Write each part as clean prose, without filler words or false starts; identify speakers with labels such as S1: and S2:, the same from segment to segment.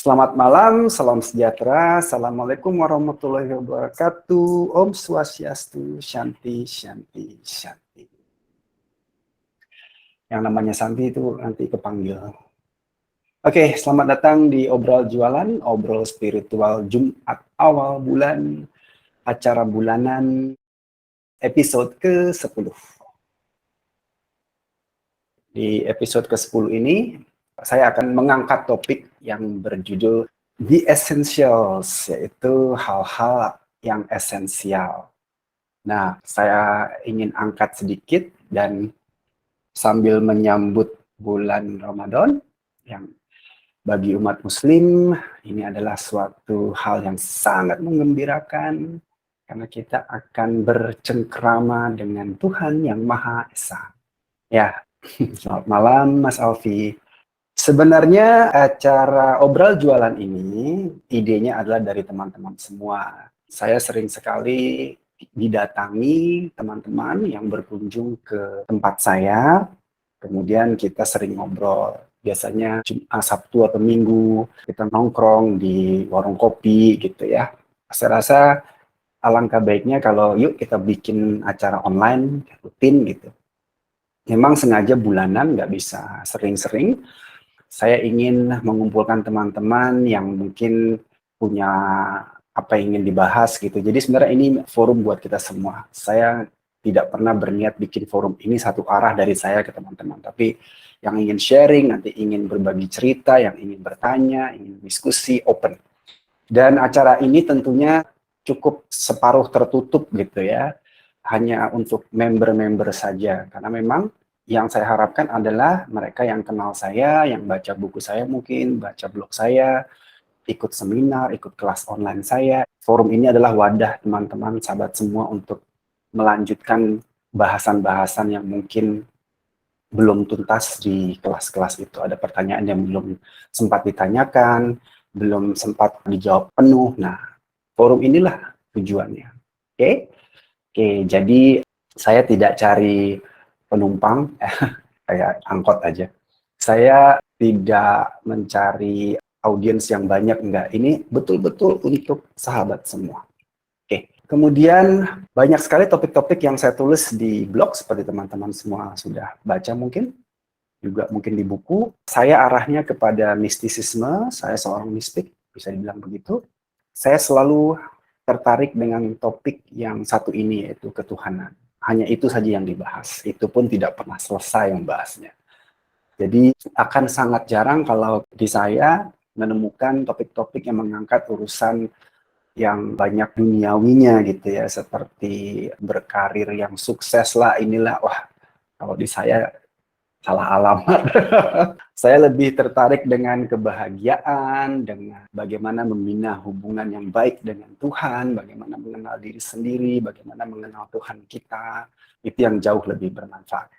S1: Selamat malam, salam sejahtera, assalamualaikum warahmatullahi wabarakatuh, Om Swastiastu, Shanti, Shanti, Shanti. Yang namanya Shanti itu nanti kepanggil. Oke, selamat datang di Obrol Jualan, Obrol Spiritual Jumat awal bulan, acara bulanan episode ke-10. Di episode ke-10 ini, saya akan mengangkat topik yang berjudul The Essentials, yaitu hal-hal yang esensial. Nah, saya ingin angkat sedikit dan sambil menyambut bulan Ramadan, yang bagi umat Muslim ini adalah suatu hal yang sangat menggembirakan, karena kita akan bercengkrama dengan Tuhan yang Maha Esa. Ya, selamat malam Mas Alfi. Sebenarnya acara Obrol Jualan ini idenya adalah dari teman-teman semua. Saya sering sekali didatangi teman-teman yang berkunjung ke tempat saya, kemudian kita sering ngobrol. Biasanya Jumat, Sabtu atau Minggu kita nongkrong di warung kopi gitu ya. Saya rasa alangkah baiknya kalau yuk kita bikin acara online rutin gitu. Memang sengaja bulanan, nggak bisa sering-sering. Saya ingin mengumpulkan teman-teman yang mungkin punya apa yang ingin dibahas gitu. Jadi sebenarnya ini forum buat kita semua. Saya tidak pernah berniat bikin forum ini satu arah dari saya ke teman-teman. Tapi yang ingin sharing, nanti ingin berbagi cerita, yang ingin bertanya, ingin diskusi, open. Dan acara ini tentunya cukup separuh tertutup gitu ya. Hanya untuk member-member saja. Karena memang yang saya harapkan adalah mereka yang kenal saya, yang baca buku saya mungkin, baca blog saya, ikut seminar, ikut kelas online saya. Forum ini adalah wadah teman-teman, sahabat semua untuk melanjutkan bahasan-bahasan yang mungkin belum tuntas di kelas-kelas itu. Ada pertanyaan yang belum sempat ditanyakan, belum sempat dijawab penuh. Nah, forum inilah tujuannya. Oke? Oke, jadi saya tidak cari penumpang, kayak angkot aja. Saya tidak mencari audiens yang banyak, enggak. Ini betul-betul untuk sahabat semua. Oke, kemudian banyak sekali topik-topik yang saya tulis di blog, seperti teman-teman semua sudah baca mungkin, juga mungkin di buku. Saya arahnya kepada mistisisme, saya seorang mistik, bisa dibilang begitu. Saya selalu tertarik dengan topik yang satu ini, yaitu ketuhanan. Hanya itu saja yang dibahas. Itu pun tidak pernah selesai membahasnya. Jadi akan sangat jarang kalau di saya menemukan topik-topik yang mengangkat urusan yang banyak duniawinya gitu ya, seperti berkarir yang sukses lah, inilah, wah kalau di saya salah alamat. Saya lebih tertarik dengan kebahagiaan, dengan bagaimana membina hubungan yang baik dengan Tuhan, bagaimana mengenal diri sendiri, bagaimana mengenal Tuhan kita. Itu yang jauh lebih bermanfaat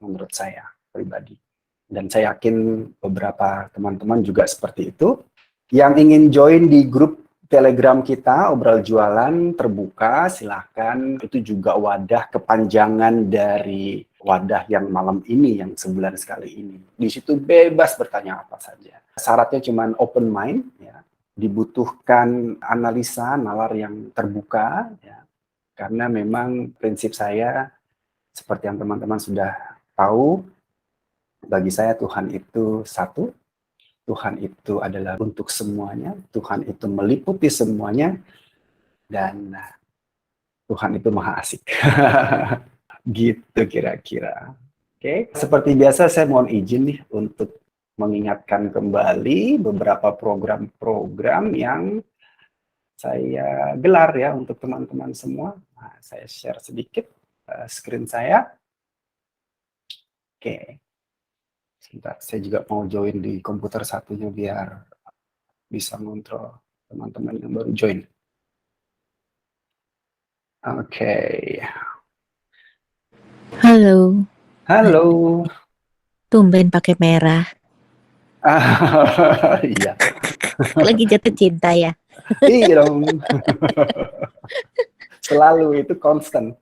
S1: menurut saya pribadi. Dan saya yakin beberapa teman-teman juga seperti itu. Yang ingin join di grup Telegram kita, Obrol Jualan, terbuka, silahkan. Itu juga wadah kepanjangan dari wadah yang malam ini, yang sebulan sekali ini. Di situ bebas bertanya apa saja. Syaratnya cuma open mind, ya. Dibutuhkan analisa, nalar yang terbuka, ya. Karena memang prinsip saya, seperti yang teman-teman sudah tahu, bagi saya Tuhan itu satu, Tuhan itu adalah untuk semuanya, Tuhan itu meliputi semuanya, dan Tuhan itu maha asik. Gitu kira-kira. Oke, seperti biasa saya mohon izin nih untuk mengingatkan kembali beberapa program-program yang saya gelar ya untuk teman-teman semua. Nah, saya share sedikit screen saya. Oke, sebentar, saya juga mau join di komputer satunya biar bisa ngontrol teman-teman yang baru join. Oke.
S2: Halo,
S1: Halo.
S2: tumben pakai merah.
S1: Iya.
S2: Lagi jatuh cinta ya?
S1: Iya dong. Selalu itu constant.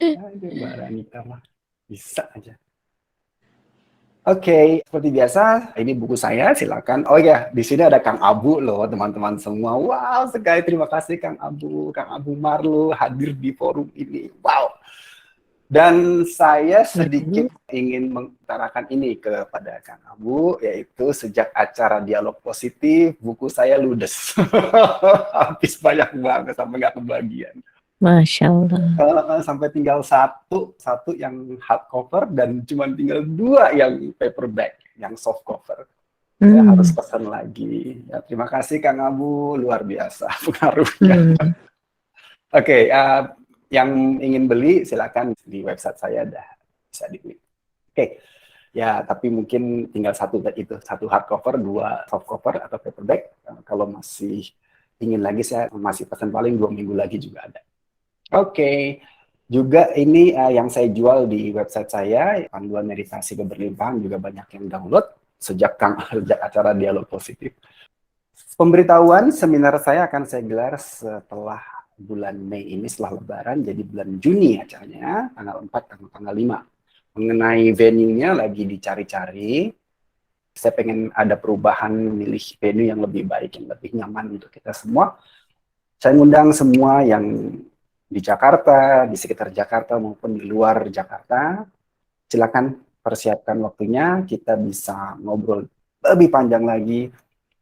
S1: Aduh, Mbak Ranita mah bisa aja. Oke, seperti biasa, ini buku saya, silakan. Oh ya, di sini ada Kang Abu loh, teman-teman semua. Wow, sekali terima kasih Kang Abu Marlo hadir di forum ini. Wow. Dan saya sedikit ingin mengutarakan ini kepada Kang Abu, yaitu sejak acara Dialog Positif, buku saya ludes. Habis banyak banget, sampai nggak kebagian.
S2: Masya Allah.
S1: Sampai tinggal satu yang hardcover dan cuma tinggal 2 yang paperback, yang soft cover. Saya harus pesan lagi. Ya, terima kasih Kang Abu, luar biasa pengaruhnya. Oke, yang ingin beli silakan di website saya bisa dibeli. Oke, ya tapi mungkin tinggal satu hardcover, 2 softcover atau paperback. Kalau masih ingin lagi, saya masih pesan paling 2 minggu lagi juga ada. Oke, juga ini yang saya jual di website saya, panduan meditasi keberlimpahan, juga banyak yang download sejak acara Dialog Positif. Pemberitahuan seminar saya akan saya gelar setelah bulan Mei ini, setelah Lebaran, jadi bulan Juni acaranya, tanggal 4 tanggal 5. Mengenai venue-nya lagi dicari-cari. Saya pengen ada perubahan, milih venue yang lebih baik, yang lebih nyaman untuk kita semua. Saya ngundang semua yang di Jakarta, di sekitar Jakarta maupun di luar Jakarta. Silakan persiapkan waktunya, kita bisa ngobrol lebih panjang lagi.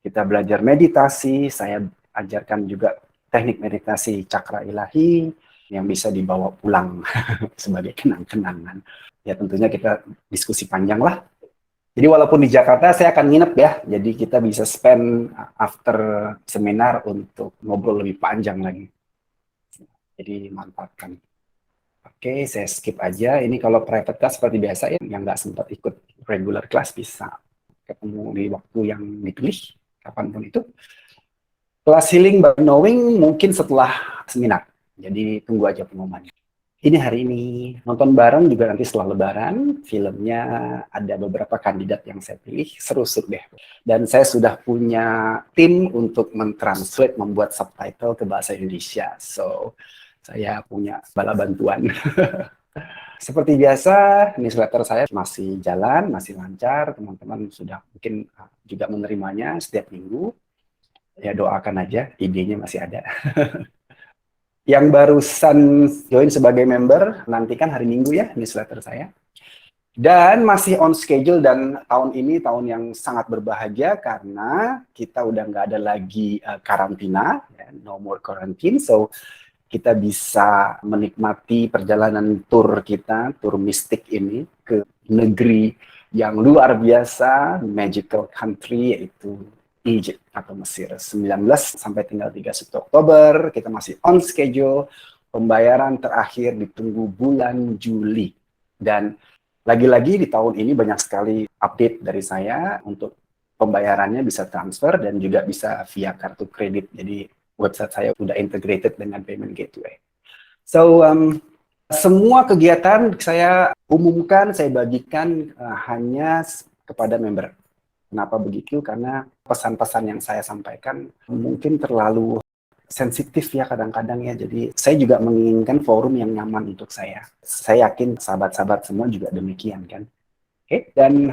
S1: Kita belajar meditasi, saya ajarkan juga teknik meditasi cakra ilahi yang bisa dibawa pulang sebagai kenang-kenangan. Ya tentunya kita diskusi panjang lah. Jadi walaupun di Jakarta saya akan nginep ya, jadi kita bisa spend after seminar untuk ngobrol lebih panjang lagi. Jadi manfaatkan. Oke, saya skip aja. Ini kalau private class seperti biasa ya, yang nggak sempat ikut regular class bisa ketemu di waktu yang dipilih, kapanpun itu. Kelas Healing by Knowing mungkin setelah seminar. Jadi tunggu aja pengumumannya. Ini hari ini. Nonton bareng juga nanti setelah Lebaran. Filmnya ada beberapa kandidat yang saya pilih. Seru-seru deh. Dan saya sudah punya tim untuk mentranslate, membuat subtitle ke bahasa Indonesia. So, saya punya bala bantuan. Seperti biasa, newsletter saya masih jalan, masih lancar. Teman-teman sudah mungkin juga menerimanya setiap minggu. Ya doakan aja, idenya masih ada. Yang barusan join sebagai member, nantikan hari Minggu ya newsletter saya. Dan masih on schedule, dan tahun ini tahun yang sangat berbahagia karena kita udah nggak ada lagi karantina, ya, no more quarantine, so kita bisa menikmati perjalanan tur kita, tur mistik ini ke negeri yang luar biasa, magical country, yaitu Egypt atau Mesir. 19 sampai tinggal 31 Oktober, kita masih on schedule. Pembayaran terakhir ditunggu bulan Juli. Dan lagi-lagi di tahun ini banyak sekali update dari saya untuk pembayarannya bisa transfer dan juga bisa via kartu kredit. Jadi website saya udah integrated dengan payment gateway. So, semua kegiatan saya umumkan, saya bagikan hanya kepada member. Kenapa begitu? Karena pesan-pesan yang saya sampaikan mungkin terlalu sensitif ya kadang-kadang ya. Jadi saya juga menginginkan forum yang nyaman untuk saya. Saya yakin sahabat-sahabat semua juga demikian kan. Oke, dan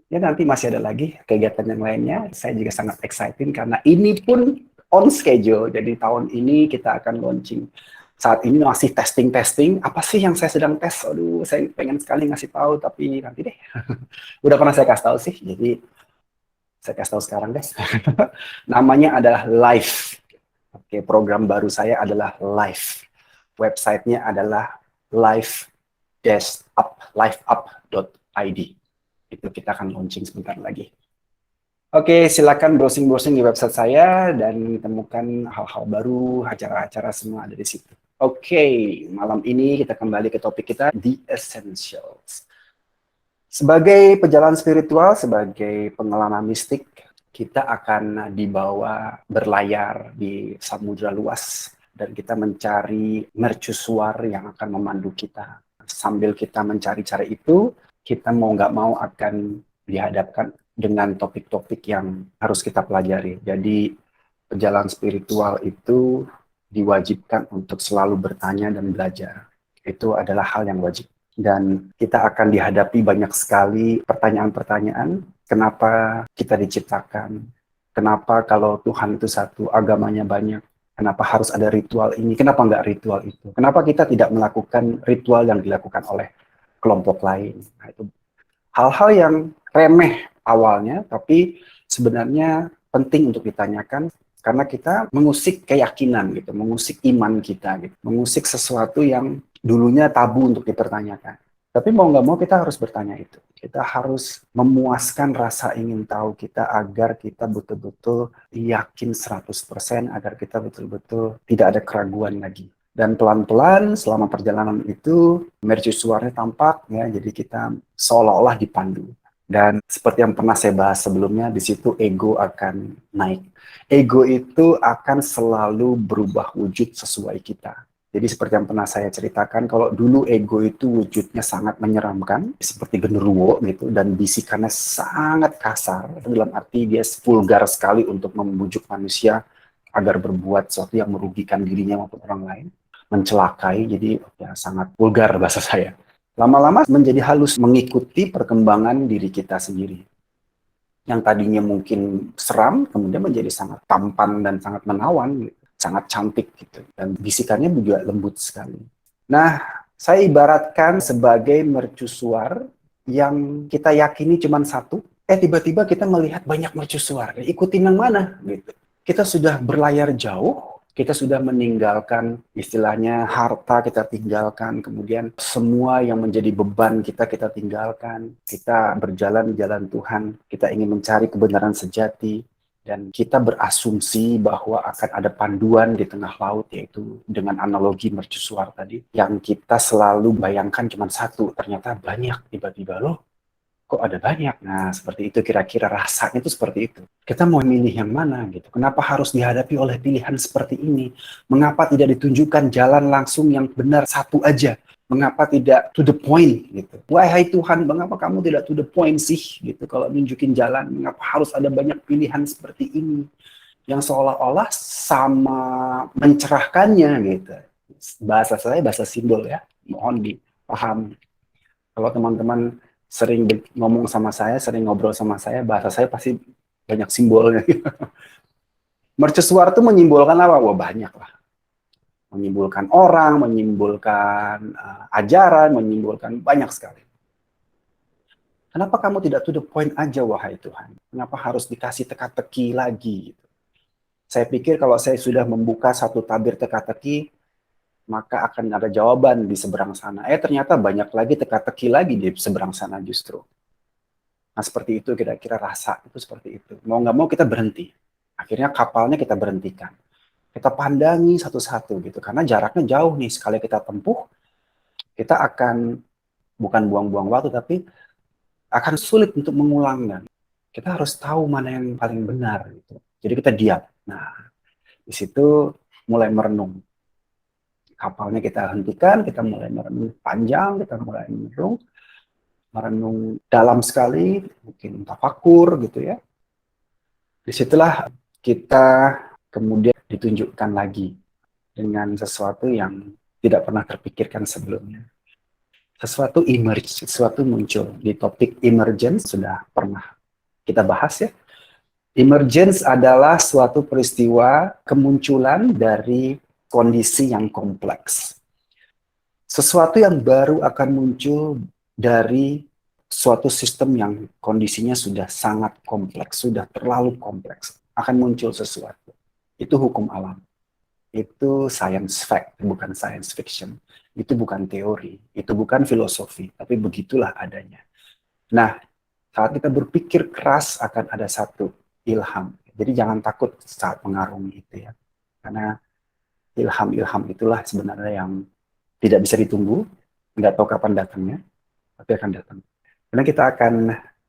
S1: ya nanti masih ada lagi kegiatan yang lainnya. Saya juga sangat excited karena ini pun on schedule. Jadi tahun ini kita akan launching. Saat ini masih testing. Apa sih yang saya sedang tes? Aduh, saya pengen sekali ngasih tahu, tapi nanti deh. Udah pernah saya kasih tahu sih. Jadi saya kasih tahu sekarang deh. Namanya adalah Live. Oke, program baru saya adalah Live. Websitenya adalah liveup.id. Itu kita akan launching sebentar lagi. Oke, silakan browsing-browsing di website saya dan temukan hal-hal baru, acara-acara semua ada di situ. Oke, malam ini kita kembali ke topik kita, The Essentials. Sebagai pejalan spiritual, sebagai pengalaman mistik, kita akan dibawa berlayar di samudra luas dan kita mencari mercusuar yang akan memandu kita. Sambil kita mencari cara itu, kita mau nggak mau akan dihadapkan dengan topik-topik yang harus kita pelajari. Jadi pejalan spiritual itu diwajibkan untuk selalu bertanya dan belajar. Itu adalah hal yang wajib. Dan kita akan dihadapi banyak sekali pertanyaan-pertanyaan, kenapa kita diciptakan, kenapa kalau Tuhan itu satu, agamanya banyak, kenapa harus ada ritual ini, kenapa nggak ritual itu, kenapa kita tidak melakukan ritual yang dilakukan oleh kelompok lain. Nah, itu hal-hal yang remeh awalnya, tapi sebenarnya penting untuk ditanyakan karena kita mengusik keyakinan gitu, mengusik iman kita gitu, mengusik sesuatu yang dulunya tabu untuk dipertanyakan. Tapi mau nggak mau kita harus bertanya itu. Kita harus memuaskan rasa ingin tahu kita agar kita betul-betul yakin 100%, agar kita betul-betul tidak ada keraguan lagi. Dan pelan-pelan selama perjalanan itu mercusuarnya tampak ya, jadi kita seolah-olah dipandu. Dan seperti yang pernah saya bahas sebelumnya, di situ ego akan naik. Ego itu akan selalu berubah wujud sesuai kita. Jadi seperti yang pernah saya ceritakan, kalau dulu ego itu wujudnya sangat menyeramkan, seperti genderuwo gitu, dan bisikannya sangat kasar, dalam arti dia vulgar sekali untuk membujuk manusia agar berbuat sesuatu yang merugikan dirinya maupun orang lain, mencelakai, jadi ya sangat vulgar bahasa saya. Lama-lama menjadi halus mengikuti perkembangan diri kita sendiri. Yang tadinya mungkin seram, kemudian menjadi sangat tampan dan sangat menawan, gitu. Sangat cantik gitu. Dan bisikannya juga lembut sekali. Nah, saya ibaratkan sebagai mercusuar yang kita yakini cuma satu, tiba-tiba kita melihat banyak mercusuar. Ikutin yang mana? Gitu. Kita sudah berlayar jauh, kita sudah meninggalkan istilahnya harta kita tinggalkan, kemudian semua yang menjadi beban kita tinggalkan, kita berjalan di jalan Tuhan, kita ingin mencari kebenaran sejati, dan kita berasumsi bahwa akan ada panduan di tengah laut, yaitu dengan analogi mercusuar tadi, yang kita selalu bayangkan cuma satu, ternyata banyak, tiba-tiba loh, kok ada banyak. Nah, seperti itu kira-kira rasanya itu seperti itu. Kita mau milih yang mana gitu. Kenapa harus dihadapi oleh pilihan seperti ini? Mengapa tidak ditunjukkan jalan langsung yang benar satu aja? Mengapa tidak to the point gitu? Wahai Tuhan, mengapa kamu tidak to the point sih gitu? Kalau nunjukin jalan, mengapa harus ada banyak pilihan seperti ini? Yang seolah-olah sama mencerahkannya gitu. Bahasa saya bahasa simbol ya. Mohon dipahami. Kalau teman-teman sering ngomong sama saya, sering ngobrol sama saya, bahasa saya pasti banyak simbolnya. Mercusuar itu menyimbolkan apa? Wah, banyak lah. Menyimbolkan orang, menyimbolkan ajaran, menyimbolkan banyak sekali. Kenapa kamu tidak to the point aja, wahai Tuhan? Kenapa harus dikasih teka-teki lagi? Saya pikir kalau saya sudah membuka satu tabir teka-teki, maka akan ada jawaban di seberang sana. Ternyata banyak lagi teka-teki lagi di seberang sana justru. Nah, seperti itu kira-kira rasa itu seperti itu. Mau nggak mau kita berhenti. Akhirnya kapalnya kita berhentikan. Kita pandangi satu-satu gitu. Karena jaraknya jauh nih. Sekali kita tempuh, kita akan bukan buang-buang waktu, tapi akan sulit untuk mengulangnya. Kita harus tahu mana yang paling benar. Gitu. Jadi kita diam. Nah, di situ mulai merenung. Kapalnya kita hentikan, kita mulai merenung panjang, kita mulai merenung dalam sekali, mungkin tafakur gitu ya. Disitulah kita kemudian ditunjukkan lagi dengan sesuatu yang tidak pernah terpikirkan sebelumnya. Sesuatu emerge, sesuatu muncul. Di topik emergence sudah pernah kita bahas ya. Emergence adalah suatu peristiwa kemunculan dari kondisi yang kompleks. Sesuatu yang baru akan muncul dari suatu sistem yang kondisinya sudah sangat kompleks, sudah terlalu kompleks. Akan muncul sesuatu. Itu hukum alam. Itu science fact, bukan science fiction. Itu bukan teori, itu bukan filosofi, tapi begitulah adanya. Nah, saat kita berpikir keras akan ada satu ilham. Jadi jangan takut saat mengarungi itu ya. Karena ilham-ilham itulah sebenarnya yang tidak bisa ditunggu, nggak tahu kapan datangnya, tapi akan datang. Karena kita akan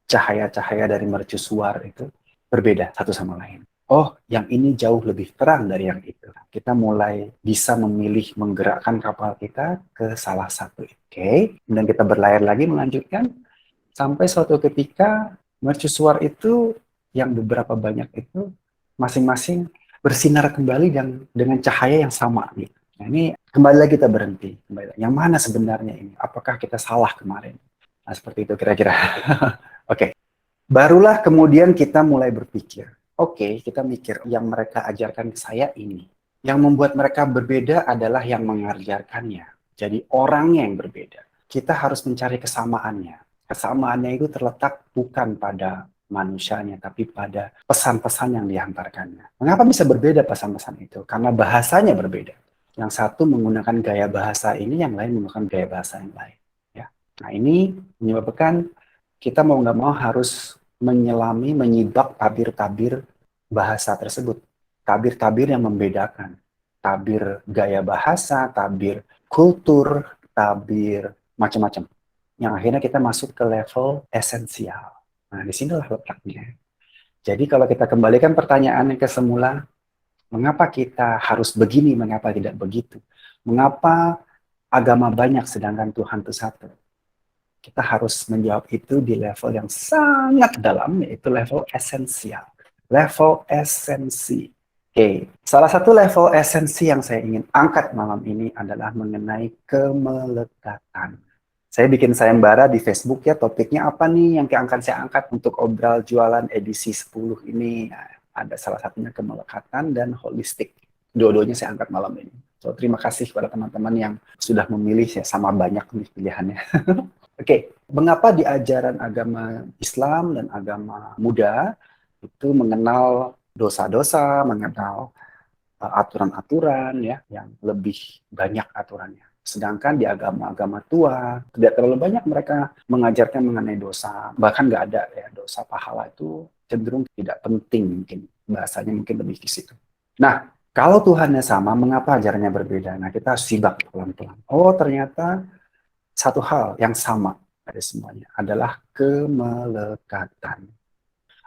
S1: cahaya-cahaya dari mercusuar itu berbeda satu sama lain. Oh, yang ini jauh lebih terang dari yang itu. Kita mulai bisa memilih menggerakkan kapal kita ke salah satu. Oke, kemudian kita berlayar lagi melanjutkan sampai suatu ketika mercusuar itu yang beberapa banyak itu masing-masing bersinar kembali dan dengan cahaya yang sama gitu. Nah, ini kembali lagi kita berhenti. Kembali lagi. Yang mana sebenarnya ini? Apakah kita salah kemarin? Nah, seperti itu kira-kira. Oke. Barulah kemudian kita mulai berpikir. Oke, kita mikir yang mereka ajarkan ke saya ini. Yang membuat mereka berbeda adalah yang mengajarkannya. Jadi orangnya yang berbeda. Kita harus mencari kesamaannya. Kesamaannya itu terletak bukan pada manusianya, tapi pada pesan-pesan yang dihantarkannya. Mengapa bisa berbeda pesan-pesan itu? Karena bahasanya berbeda. Yang satu menggunakan gaya bahasa ini, yang lain menggunakan gaya bahasa yang lain. Ya. Nah, ini menyebabkan kita mau nggak mau harus menyelami, menyibak tabir-tabir bahasa tersebut. Tabir-tabir yang membedakan. Tabir gaya bahasa, tabir kultur, tabir macam-macam. Yang akhirnya kita masuk ke level esensial. Nah, disinilah letaknya. Jadi kalau kita kembalikan pertanyaannya ke semula, mengapa kita harus begini, mengapa tidak begitu? Mengapa agama banyak sedangkan Tuhan itu satu? Kita harus menjawab itu di level yang sangat dalam, yaitu level esensial. Level esensi. Oke, salah satu level esensi yang saya ingin angkat malam ini adalah mengenai kemelekatan. Saya bikin sayembara di Facebook ya, topiknya apa nih yang akan saya angkat untuk obral jualan edisi 10 ini. Nah, ada salah satunya kemelekatan dan holistik. Dua-duanya saya angkat malam ini. So, terima kasih kepada teman-teman yang sudah memilih ya, sama banyak nih pilihannya. Oke, mengapa di ajaran agama Islam dan agama Buddha itu mengenal dosa-dosa, mengenal aturan-aturan ya yang lebih banyak aturannya. Sedangkan di agama-agama tua tidak terlalu banyak mereka mengajarkan mengenai dosa, bahkan nggak ada ya dosa pahala itu cenderung tidak penting mungkin bahasanya mungkin lebih di situ. Nah, kalau Tuhannya sama, mengapa ajarannya berbeda? Nah, kita harus simak pelan-pelan. Oh, ternyata satu hal yang sama dari semuanya adalah kemelekatan.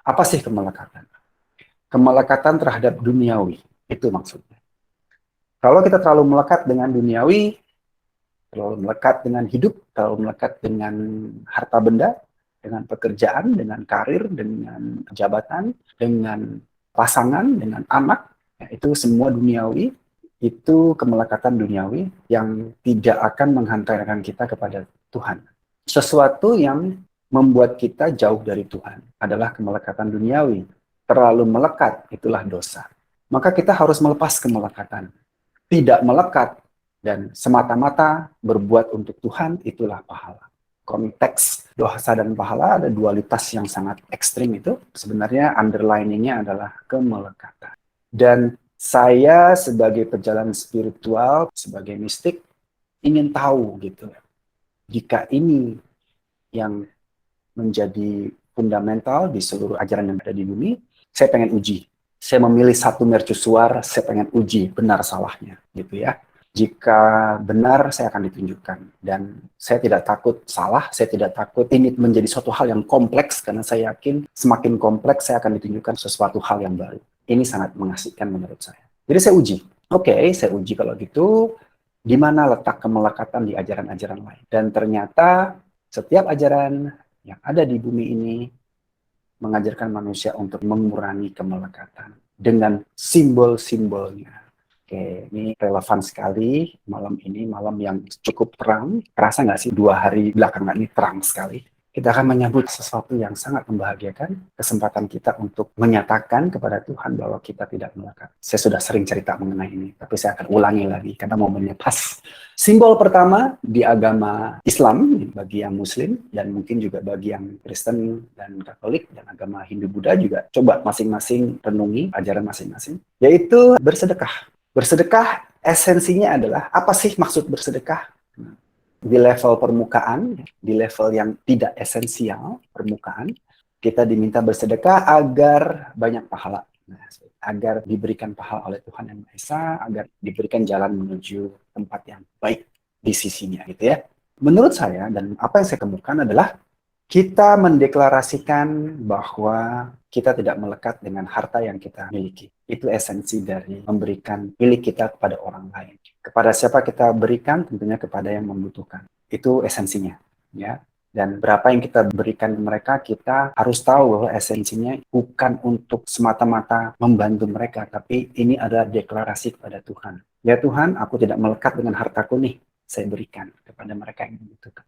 S1: Apa sih kemelekatan? Kemelekatan terhadap duniawi, itu maksudnya. Kalau kita terlalu melekat dengan duniawi, terlalu melekat dengan hidup, terlalu melekat dengan harta benda, dengan pekerjaan, dengan karir, dengan jabatan, dengan pasangan, dengan anak, ya, itu semua duniawi, itu kemelekatan duniawi yang tidak akan menghantarkan kita kepada Tuhan. Sesuatu yang membuat kita jauh dari Tuhan adalah kemelekatan duniawi. Terlalu melekat, itulah dosa. Maka kita harus melepas kemelekatan. Tidak melekat dan semata-mata berbuat untuk Tuhan, itulah pahala. Konteks dosa dan pahala ada dualitas yang sangat ekstrim itu. Sebenarnya underlining-nya adalah kemelekatan. Dan saya sebagai pejalan spiritual, sebagai mistik, ingin tahu gitu. Jika ini yang menjadi fundamental di seluruh ajaran yang ada di bumi, saya pengen uji. Saya memilih satu mercusuar, saya pengen uji benar salahnya, gitu ya. Jika benar, saya akan ditunjukkan. Dan saya tidak takut salah, saya tidak takut ini menjadi suatu hal yang kompleks, karena saya yakin semakin kompleks, saya akan ditunjukkan sesuatu hal yang baru. Ini sangat mengasihkan menurut saya. Jadi saya uji. Oke, saya uji kalau gitu, di mana letak kemelekatan di ajaran-ajaran lain. Dan ternyata setiap ajaran yang ada di bumi ini mengajarkan manusia untuk mengurangi kemelekatan dengan simbol-simbolnya. Oke, ini relevan sekali malam ini, malam yang cukup terang. Terasa nggak sih 2 hari belakangan ini terang sekali? Kita akan menyambut sesuatu yang sangat membahagiakan, kesempatan kita untuk menyatakan kepada Tuhan bahwa kita tidak melekat. Saya sudah sering cerita mengenai ini, tapi saya akan ulangi lagi karena momennya pas. Simbol pertama di agama Islam, bagi yang Muslim, dan mungkin juga bagi yang Kristen dan Katolik, dan agama Hindu-Buddha juga, coba masing-masing renungi ajaran masing-masing, yaitu bersedekah. Bersedekah esensinya adalah, apa sih maksud bersedekah? Di level permukaan, di level yang tidak esensial, permukaan, kita diminta bersedekah agar banyak pahala. Nah, agar diberikan pahala oleh Tuhan Yang Maha Esa, agar diberikan jalan menuju tempat yang baik di sisinya, gitu ya. Menurut saya, dan apa yang saya temukan adalah, kita mendeklarasikan bahwa kita tidak melekat dengan harta yang kita miliki. Itu esensi dari memberikan milik kita kepada orang lain. Kepada siapa kita berikan, tentunya kepada yang membutuhkan. Itu esensinya, ya. Dan berapa yang kita berikan ke mereka, kita harus tahu bahwa esensinya bukan untuk semata-mata membantu mereka, tapi ini adalah deklarasi kepada Tuhan. Ya Tuhan, aku tidak melekat dengan hartaku nih, saya berikan kepada mereka yang membutuhkan.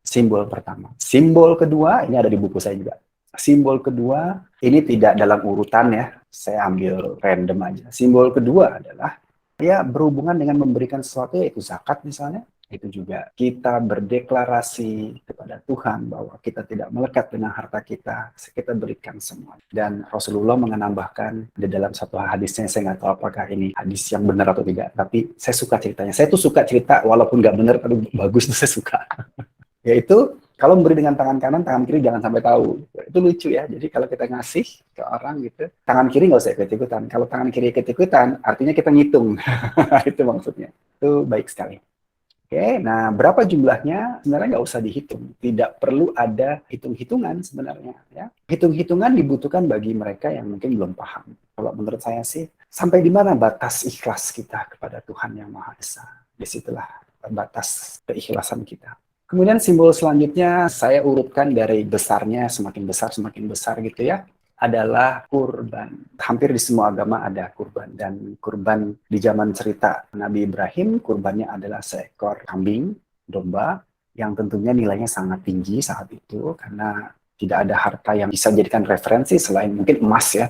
S1: Simbol pertama. Simbol kedua, ini ada di buku saya juga. Simbol kedua, ini tidak dalam urutan ya, saya ambil random aja. Simbol kedua adalah ya berhubungan dengan memberikan sesuatu, yaitu zakat misalnya. Itu juga kita berdeklarasi kepada Tuhan bahwa kita tidak melekat dengan harta kita berikan semua. Dan Rasulullah menambahkan di dalam satu hadisnya, saya nggak tahu apakah ini hadis yang benar atau tidak, tapi saya suka ceritanya. Saya tuh suka cerita walaupun nggak benar, tapi bagus, saya suka. Yaitu kalau memberi dengan tangan kanan, tangan kiri jangan sampai tahu. Itu lucu ya. Jadi kalau kita ngasih ke orang gitu, tangan kiri nggak usah ikut-ikutan. Kalau tangan kiri ikut-ikutan, artinya kita ngitung. Itu maksudnya. Itu baik sekali. Oke, nah berapa jumlahnya sebenarnya nggak usah dihitung. Tidak perlu ada hitung-hitungan sebenarnya. Ya. Hitung-hitungan dibutuhkan bagi mereka yang mungkin belum paham. Kalau menurut saya sih, sampai di mana batas ikhlas kita kepada Tuhan Yang Maha Esa. Disitulah batas keikhlasan kita. Kemudian simbol selanjutnya saya urutkan dari besarnya, semakin besar gitu ya, adalah kurban. Hampir di semua agama ada kurban. Dan kurban di zaman cerita Nabi Ibrahim, kurbannya adalah seekor kambing, domba, yang tentunya nilainya sangat tinggi saat itu, karena tidak ada harta yang bisa dijadikan referensi selain mungkin emas ya.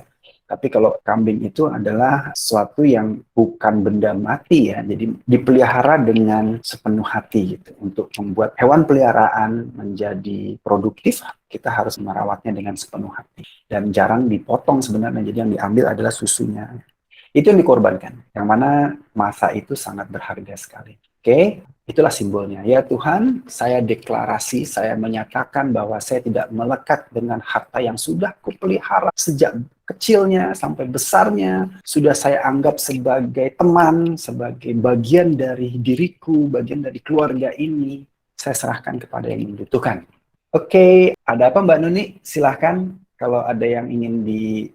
S1: Tapi kalau kambing itu adalah sesuatu yang bukan benda mati ya, jadi dipelihara dengan sepenuh hati gitu. Untuk membuat hewan peliharaan menjadi produktif, kita harus merawatnya dengan sepenuh hati. Dan jarang dipotong sebenarnya, jadi yang diambil adalah susunya. Itu yang dikorbankan, yang mana masa itu sangat berharga sekali. Oke, itulah simbolnya. Ya Tuhan, saya deklarasi, saya menyatakan bahwa saya tidak melekat dengan harta yang sudah kupelihara sejak kecilnya sampai besarnya, sudah saya anggap sebagai teman, sebagai bagian dari diriku, bagian dari keluarga ini. Saya serahkan kepada yang membutuhkan. Oke, ada apa Mbak Nuni? Silahkan kalau ada yang ingin di...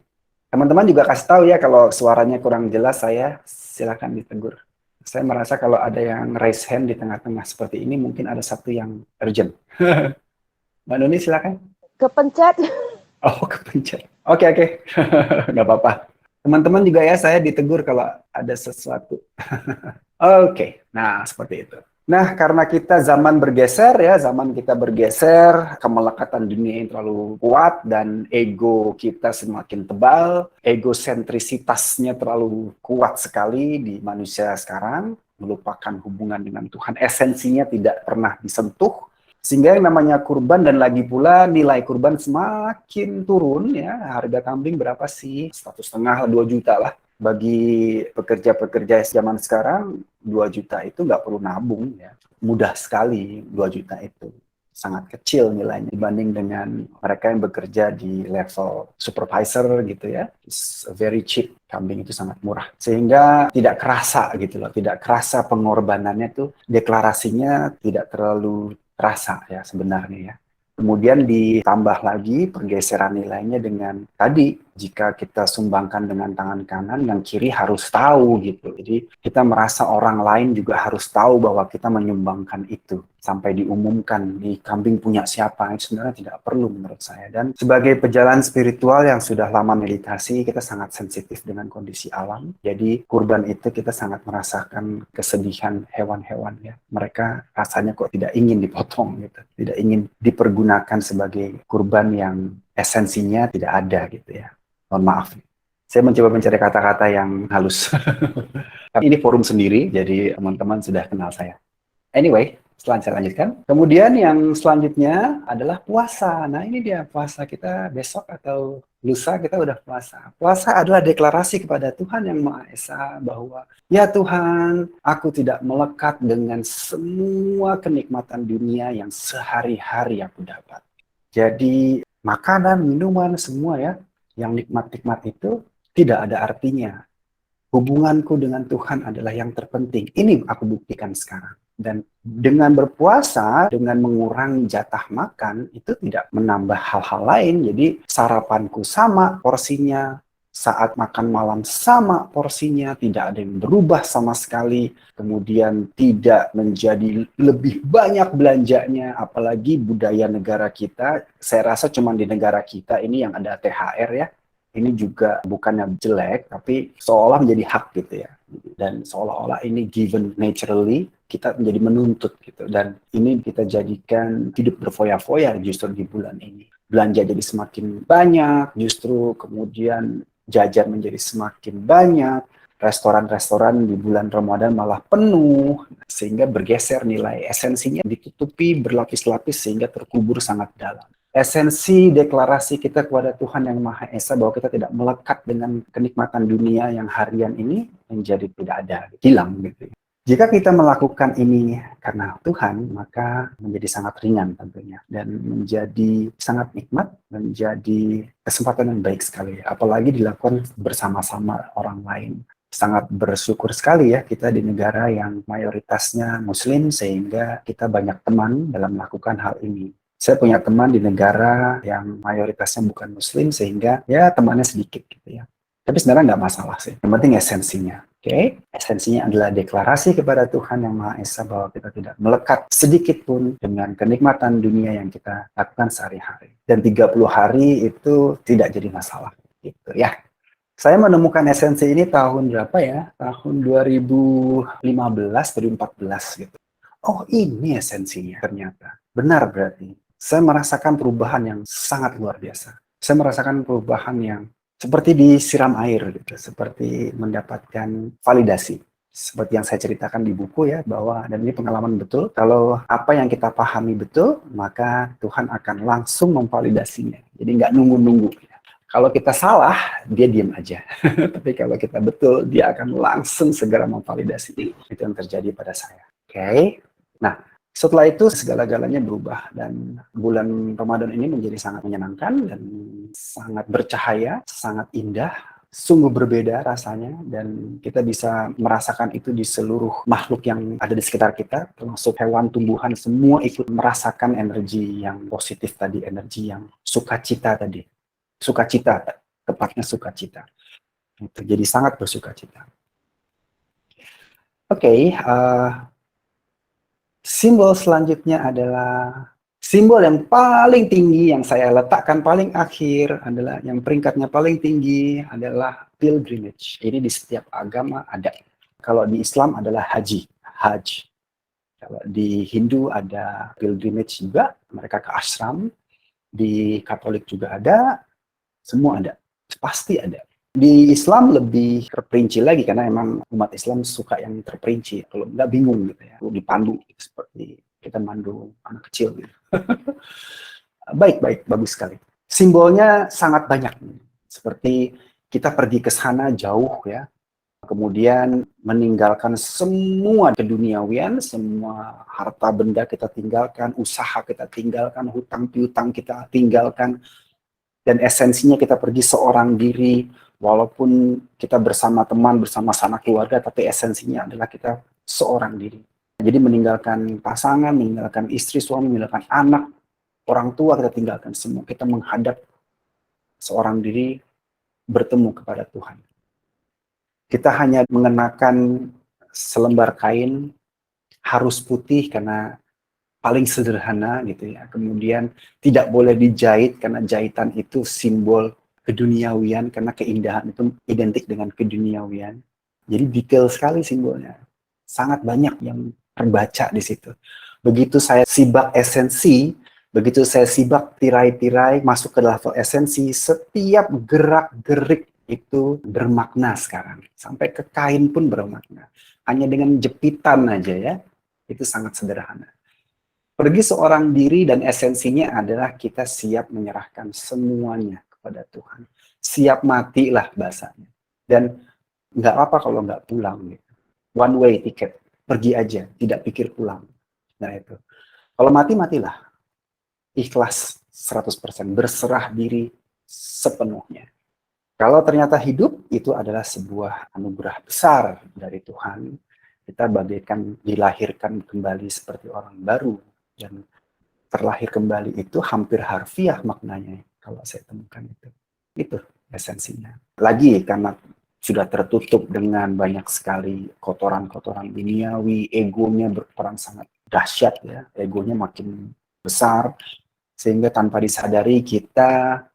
S1: Teman-teman juga kasih tahu ya kalau suaranya kurang jelas, saya silahkan ditegur. Saya merasa kalau ada yang raise hand di tengah-tengah seperti ini, mungkin ada satu yang urgent. Mbak Nuni silahkan.
S3: Kepencet.
S1: Oh, kepencet. Oke. Nggak apa-apa. Teman-teman juga ya, saya ditegur kalau ada sesuatu. Oke, nah seperti itu. Nah, karena kita zaman kita bergeser, kemelekatan dunia yang terlalu kuat, dan ego kita semakin tebal, egosentrisitasnya terlalu kuat sekali di manusia sekarang, melupakan hubungan dengan Tuhan, esensinya tidak pernah disentuh, sehingga yang namanya kurban, dan lagi pula nilai kurban semakin turun, ya. Harga kambing berapa sih? 1,5, 2 juta lah. Bagi pekerja-pekerja zaman sekarang, 2 juta itu nggak perlu nabung ya. Mudah sekali 2 juta itu. Sangat kecil nilainya dibanding dengan mereka yang bekerja di level supervisor gitu ya. It's very cheap. Kambing itu sangat murah. Sehingga tidak kerasa gitu loh. Tidak kerasa pengorbanannya tuh, deklarasinya tidak terlalu terasa ya sebenarnya ya. Kemudian ditambah lagi pergeseran nilainya dengan tadi, jika kita sumbangkan dengan tangan kanan, yang kiri harus tahu gitu. Jadi kita merasa orang lain juga harus tahu bahwa kita menyumbangkan itu. Sampai diumumkan, di kambing punya siapa, itu sebenarnya tidak perlu menurut saya. Dan sebagai pejalan spiritual yang sudah lama meditasi, kita sangat sensitif dengan kondisi alam. Jadi kurban itu kita sangat merasakan kesedihan hewan-hewan ya. Mereka rasanya kok tidak ingin dipotong gitu. Tidak ingin dipergunakan sebagai kurban yang esensinya tidak ada gitu ya. Mohon maaf. Saya mencoba mencari kata-kata yang halus. Ini forum sendiri, jadi teman-teman sudah kenal saya. Anyway, setelah saya lanjutkan. Kemudian yang selanjutnya adalah puasa. Nah ini dia puasa kita besok atau lusa kita udah puasa. Puasa adalah deklarasi kepada Tuhan Yang Maha Esa bahwa ya Tuhan, aku tidak melekat dengan semua kenikmatan dunia yang sehari-hari aku dapat. Jadi makanan, minuman, semua ya, yang nikmat-nikmat itu tidak ada artinya. Hubunganku dengan Tuhan adalah yang terpenting. Ini aku buktikan sekarang. Dan dengan berpuasa, dengan mengurangi jatah makan, itu tidak menambah hal-hal lain. Jadi sarapanku sama porsinya, saat makan malam sama porsinya, tidak ada yang berubah sama sekali, kemudian tidak menjadi lebih banyak belanjanya, apalagi budaya negara kita, saya rasa cuma di negara kita ini yang ada THR ya, ini juga bukannya jelek, tapi seolah menjadi hak gitu ya, dan seolah-olah ini given naturally, kita menjadi menuntut gitu, dan ini kita jadikan hidup berfoya-foya justru di bulan ini. Belanja jadi semakin banyak, justru kemudian jajan menjadi semakin banyak, restoran-restoran di bulan Ramadan malah penuh, sehingga bergeser nilai esensinya ditutupi berlapis-lapis sehingga terkubur sangat dalam. Esensi deklarasi kita kepada Tuhan Yang Maha Esa bahwa kita tidak melekat dengan kenikmatan dunia yang harian ini menjadi tidak ada, hilang gitu. Jika kita melakukan ini karena Tuhan, maka menjadi sangat ringan tentunya. Dan menjadi sangat nikmat, menjadi kesempatan yang baik sekali. Apalagi dilakukan bersama-sama orang lain. Sangat bersyukur sekali ya kita di negara yang mayoritasnya Muslim, sehingga kita banyak teman dalam melakukan hal ini. Saya punya teman di negara yang mayoritasnya bukan Muslim, sehingga ya temannya sedikit gitu ya. Tapi sebenarnya nggak masalah sih. Yang penting esensinya. Oke, esensinya adalah deklarasi kepada Tuhan Yang Maha Esa bahwa kita tidak melekat sedikit pun dengan kenikmatan dunia yang kita lakukan sehari-hari. Dan 30 hari itu tidak jadi masalah. Gitu ya. Saya menemukan esensi ini tahun berapa ya? Tahun 2015, 2014 gitu. Oh, ini esensinya ternyata. Benar berarti. Saya merasakan perubahan yang sangat luar biasa. Saya merasakan perubahan yang seperti disiram air gitu, seperti mendapatkan validasi. Seperti yang saya ceritakan di buku ya, bahwa dan ini pengalaman betul, kalau apa yang kita pahami betul, maka Tuhan akan langsung memvalidasinya. Jadi nggak nunggu-nunggu. Kalau kita salah, dia diam aja. Tapi kalau kita betul, dia akan langsung segera memvalidasi. Itu yang terjadi pada saya. Oke. Nah, setelah itu segala-galanya berubah dan bulan Ramadan ini menjadi sangat menyenangkan dan sangat bercahaya, sangat indah, sungguh berbeda rasanya dan kita bisa merasakan itu di seluruh makhluk yang ada di sekitar kita, termasuk hewan, tumbuhan, semua ikut merasakan energi yang positif tadi, energi yang sukacita tadi. Sukacita, tepatnya sukacita. Itu jadi sangat bersukacita. Oke, simbol selanjutnya adalah simbol yang paling tinggi yang saya letakkan paling akhir adalah yang peringkatnya paling tinggi adalah pilgrimage. Ini di setiap agama ada. Kalau di Islam adalah haji, hajj. Kalau di Hindu ada pilgrimage juga, mereka ke ashram. Di Katolik juga ada, semua ada. Pasti ada. Di Islam lebih terperinci lagi karena emang umat Islam suka yang terperinci. Kalau nggak bingung gitu ya, dipandu seperti kita mandu anak kecil gitu. Baik, bagus sekali. Simbolnya sangat banyak. Seperti kita pergi ke sana jauh ya, kemudian meninggalkan semua keduniawian, semua harta benda kita tinggalkan, usaha kita tinggalkan, hutang piutang kita tinggalkan, dan esensinya kita pergi seorang diri, walaupun kita bersama teman, bersama sanak keluarga, tapi esensinya adalah kita seorang diri. Jadi meninggalkan pasangan, meninggalkan istri, suami, meninggalkan anak, orang tua kita tinggalkan semua. Kita menghadap seorang diri bertemu kepada Tuhan. Kita hanya mengenakan selembar kain, harus putih karena paling sederhana gitu ya. Kemudian tidak boleh dijahit karena jahitan itu simbol keduniawian karena keindahan itu identik dengan keduniawian. Jadi detail sekali simbolnya. Sangat banyak yang terbaca di situ. Begitu saya sibak esensi, begitu saya sibak tirai-tirai masuk ke level esensi, setiap gerak-gerik itu bermakna sekarang. Sampai ke kain pun bermakna. Hanya dengan jepitan aja ya, itu sangat sederhana. Pergi seorang diri dan esensinya adalah kita siap menyerahkan semuanya kepada Tuhan. Siap mati lah bahasanya. Dan nggak apa kalau nggak pulang. Gitu. One way ticket. Pergi aja, tidak pikir pulang. Nah itu. Kalau mati, matilah. Ikhlas 100%. Berserah diri sepenuhnya. Kalau ternyata hidup, itu adalah sebuah anugerah besar dari Tuhan. Kita bagaikan dilahirkan kembali seperti orang baru. Dan terlahir kembali itu hampir harfiah maknanya kalau saya temukan itu. Itu esensinya. Lagi karena sudah tertutup dengan banyak sekali kotoran-kotoran duniawi, egonya berperan sangat dahsyat ya, egonya makin besar, sehingga tanpa disadari kita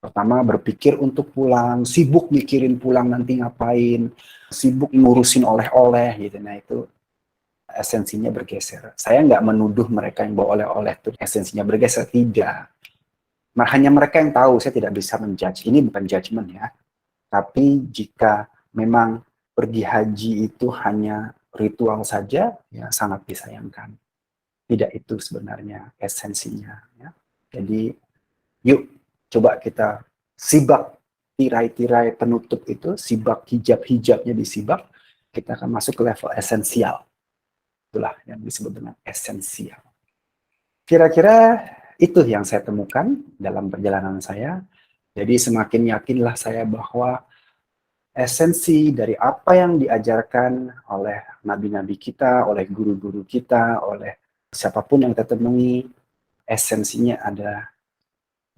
S1: pertama berpikir untuk pulang, sibuk mikirin pulang nanti ngapain, sibuk ngurusin oleh-oleh gitu. Nah itu esensinya bergeser. Saya nggak menuduh mereka yang bawa oleh-oleh itu esensinya bergeser, tidak. Nah, hanya mereka yang tahu, saya tidak bisa menjudge. Ini bukan judgement ya. Tapi jika memang pergi haji itu hanya ritual saja, ya sangat disayangkan. Tidak itu sebenarnya esensinya. Ya. Jadi, yuk coba kita sibak tirai-tirai penutup itu, sibak hijab-hijabnya disibak, kita akan masuk ke level esensial. Itulah yang disebut dengan esensial. Kira-kira itu yang saya temukan dalam perjalanan saya. Jadi semakin yakinlah saya bahwa esensi dari apa yang diajarkan oleh nabi-nabi kita, oleh guru-guru kita, oleh siapapun yang kita temui, esensinya adalah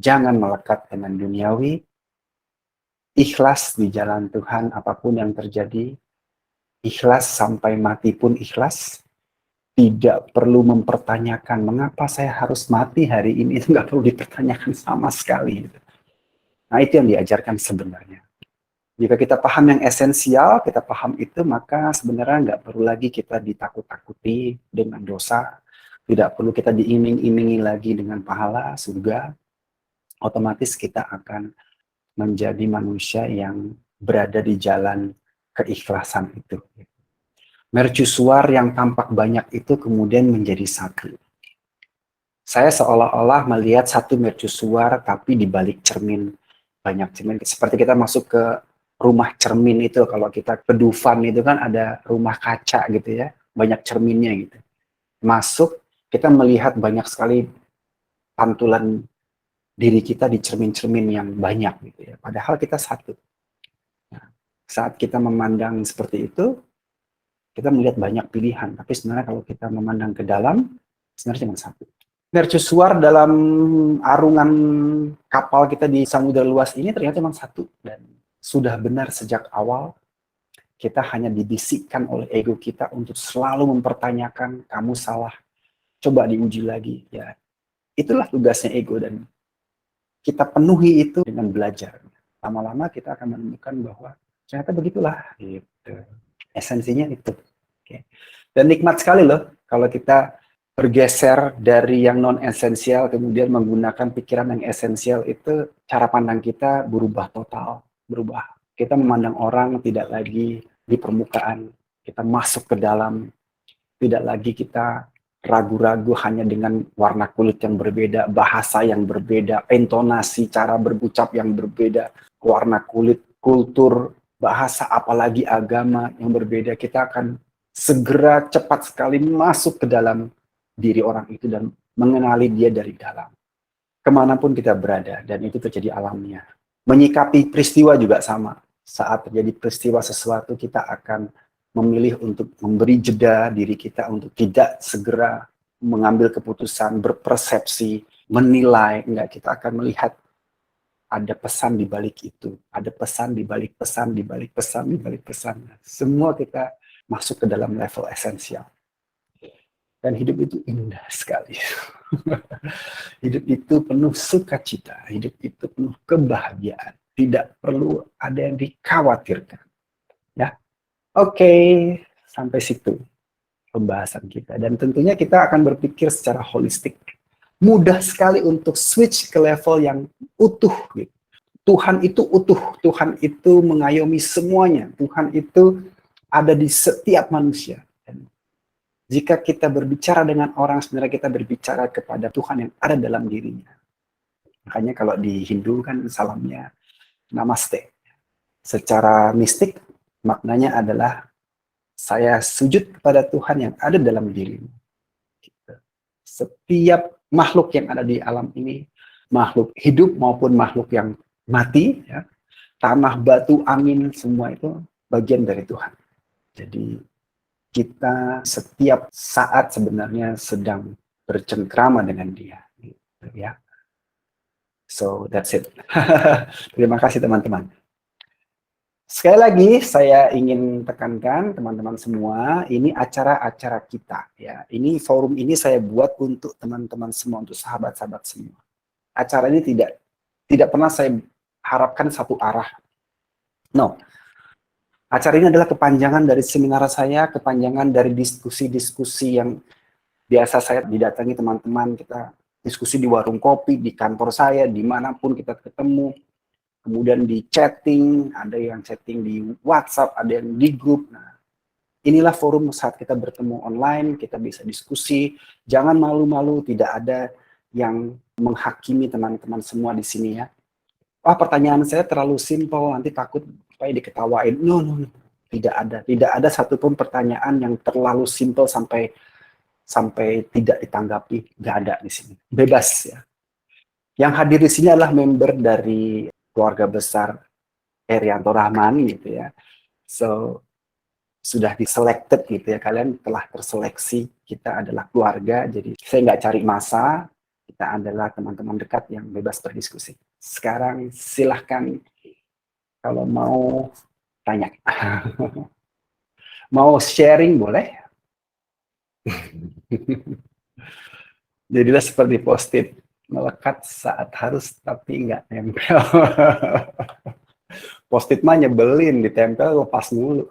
S1: jangan melekat dengan duniawi, ikhlas di jalan Tuhan apapun yang terjadi, ikhlas sampai mati pun ikhlas, tidak perlu mempertanyakan mengapa saya harus mati hari ini, itu nggak perlu dipertanyakan sama sekali. Nah itu yang diajarkan sebenarnya. Jika kita paham yang esensial, kita paham itu, maka sebenarnya nggak perlu lagi kita ditakut-takuti dengan dosa, tidak perlu kita diiming-imingi lagi dengan pahala, surga. Otomatis kita akan menjadi manusia yang berada di jalan keikhlasan itu. Mercusuar yang tampak banyak itu kemudian menjadi satu. Saya seolah-olah melihat satu mercusuar tapi di balik cermin, banyak cermin. Seperti kita masuk ke rumah cermin itu, kalau kita ke Dufan itu kan ada rumah kaca gitu ya, banyak cerminnya gitu. Masuk, kita melihat banyak sekali pantulan diri kita di cermin-cermin yang banyak gitu ya. Padahal kita satu. Nah, saat kita memandang seperti itu, kita melihat banyak pilihan, tapi sebenarnya kalau kita memandang ke dalam, sebenarnya cuma satu. Mercusuar dalam arungan kapal kita di samudera luas ini ternyata cuma satu, dan sudah benar sejak awal kita hanya dibisikkan oleh ego kita untuk selalu mempertanyakan kamu salah, coba diuji lagi ya. Itulah tugasnya ego, dan kita penuhi itu dengan belajar. Lama-lama kita akan menemukan bahwa ternyata begitulah gitu. Esensinya itu. Oke. Dan nikmat sekali loh kalau kita bergeser dari yang non esensial kemudian menggunakan pikiran yang esensial, itu cara pandang kita berubah total, berubah. Kita memandang orang tidak lagi di permukaan, kita masuk ke dalam, tidak lagi kita ragu-ragu hanya dengan warna kulit yang berbeda, bahasa yang berbeda, intonasi, cara berucap yang berbeda, warna kulit, kultur, bahasa, apalagi agama yang berbeda. Kita akan segera cepat sekali masuk ke dalam diri orang itu dan mengenali dia dari dalam. Kemanapun kita berada, dan itu terjadi alamiah. Menyikapi peristiwa juga sama. Saat terjadi peristiwa sesuatu, kita akan memilih untuk memberi jeda diri kita untuk tidak segera mengambil keputusan, berpersepsi, menilai. Enggak, kita akan melihat ada pesan di balik itu. Ada pesan di balik pesan, di balik pesan, di balik pesan. Semua kita masuk ke dalam level esensial. Dan hidup itu indah sekali. Hidup itu penuh sukacita. Hidup itu penuh kebahagiaan. Tidak perlu ada yang dikhawatirkan. Ya, oke, sampai situ pembahasan kita. Dan tentunya kita akan berpikir secara holistik. Mudah sekali untuk switch ke level yang utuh. Gitu. Tuhan itu utuh. Tuhan itu mengayomi semuanya. Tuhan itu ada di setiap manusia. Dan jika kita berbicara dengan orang, sebenarnya kita berbicara kepada Tuhan yang ada dalam dirinya. Makanya kalau di Hindu kan salamnya namaste. Secara mistik, maknanya adalah saya sujud kepada Tuhan yang ada dalam dirimu. Setiap makhluk yang ada di alam ini, makhluk hidup maupun makhluk yang mati, ya, tanah, batu, angin, semua itu bagian dari Tuhan. Jadi kita setiap saat sebenarnya sedang bercengkrama dengan Dia. Gitu, ya. So that's it. Terima kasih teman-teman. Sekali lagi saya ingin tekankan teman-teman semua, ini acara-acara kita ya. Ini forum ini saya buat untuk teman-teman semua, untuk sahabat-sahabat semua. Acara ini tidak pernah saya harapkan satu arah. No. Acara ini adalah kepanjangan dari seminar saya, kepanjangan dari diskusi-diskusi yang biasa saya didatangi teman-teman, kita diskusi di warung kopi, di kantor saya, dimanapun kita ketemu. Kemudian di chatting, ada yang chatting di WhatsApp, ada yang di grup. Nah, inilah forum saat kita bertemu online, kita bisa diskusi. Jangan malu-malu, tidak ada yang menghakimi teman-teman semua di sini ya. Wah, pertanyaan saya terlalu simpel, nanti takut supaya diketawain. No. Tidak ada satupun pertanyaan yang terlalu simpel sampai tidak ditanggapi. Nggak ada di sini. Bebas ya. Yang hadir di sini adalah member dari keluarga besar Erianto Rahman gitu ya. So sudah diselected gitu ya, kalian telah terseleksi, kita adalah keluarga, jadi saya nggak cari masa, kita adalah teman-teman dekat yang bebas berdiskusi. Sekarang silahkan kalau mau tanya. Mau sharing boleh? Jadilah seperti post-it, melekat saat harus tapi nggak nempel. Post-it mah nyebelin, ditempel lepas mulu.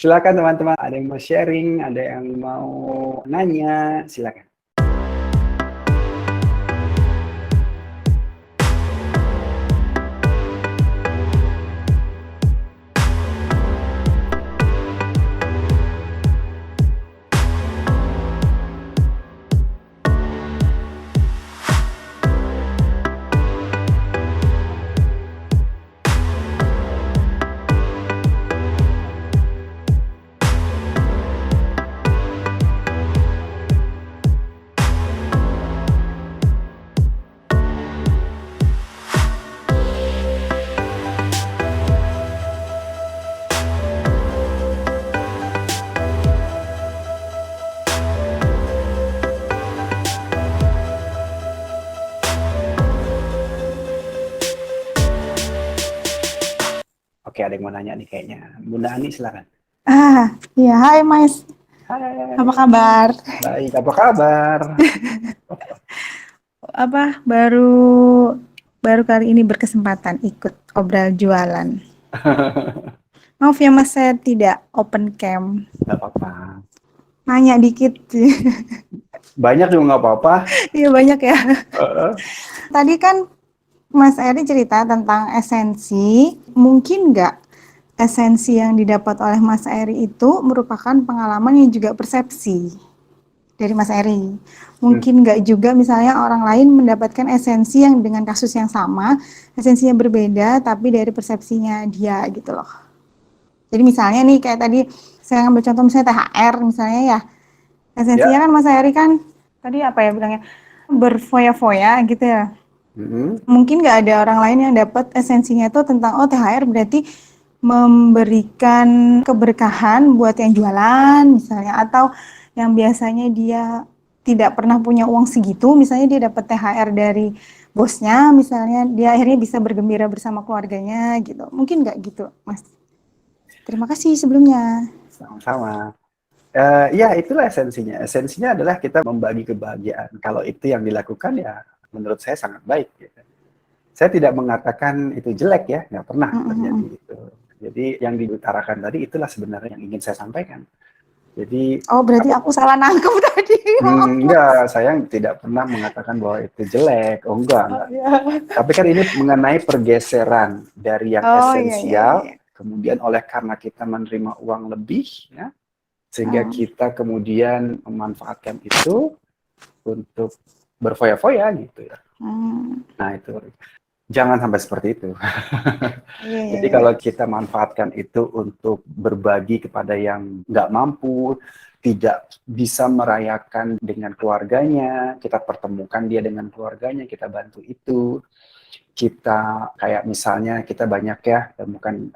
S1: Silakan teman-teman, ada yang mau sharing, ada yang mau nanya, silakan. Oke, ada yang mau nanya nih kayaknya. Bunda Ani, silakan.
S3: Ya, hai Mas.
S1: Hai.
S3: Apa kabar?
S1: Baik, apa kabar?
S3: Baru kali ini berkesempatan ikut obral jualan. Maaf ya Mas, saya tidak open cam.
S1: Nggak apa-apa.
S3: Nanya dikit.
S1: Banyak juga nggak apa-apa.
S3: Iya banyak ya. Tadi kan Mas Eri cerita tentang esensi. Mungkin nggak esensi yang didapat oleh Mas Eri itu merupakan pengalaman yang juga persepsi dari Mas Eri. Mungkin nggak juga misalnya orang lain mendapatkan esensi yang dengan kasus yang sama, esensinya berbeda tapi dari persepsinya dia gitu loh. Jadi misalnya nih kayak tadi saya ngambil contoh misalnya THR misalnya ya. Esensinya kan Mas Eri kan tadi apa ya bilangnya berfoya-foya gitu ya. Mungkin nggak ada orang lain yang dapat esensinya itu tentang THR berarti memberikan keberkahan buat yang jualan misalnya, atau yang biasanya dia tidak pernah punya uang segitu, misalnya dia dapat THR dari bosnya, misalnya dia akhirnya bisa bergembira bersama keluarganya gitu. Mungkin nggak gitu, Mas? Terima kasih sebelumnya.
S1: Sama-sama. Ya, itulah esensinya. Esensinya adalah kita membagi kebahagiaan. Kalau itu yang dilakukan ya menurut saya sangat baik. Gitu. Saya tidak mengatakan itu jelek ya, nggak pernah terjadi itu. Jadi yang diutarakan tadi itulah sebenarnya yang ingin saya sampaikan. Jadi
S3: berarti aku salah nangkep tadi.
S1: Enggak, saya tidak pernah mengatakan bahwa itu jelek. Enggak. Tapi kan ini mengenai pergeseran dari yang esensial, kemudian oleh karena kita menerima uang lebih, ya, sehingga kita kemudian memanfaatkan itu untuk berfoya-foya gitu ya. Nah itu jangan sampai seperti itu. Jadi kalau kita manfaatkan itu untuk berbagi kepada yang nggak mampu, tidak bisa merayakan dengan keluarganya, kita pertemukan dia dengan keluarganya, kita bantu itu. Kita kayak misalnya kita banyak ya temukan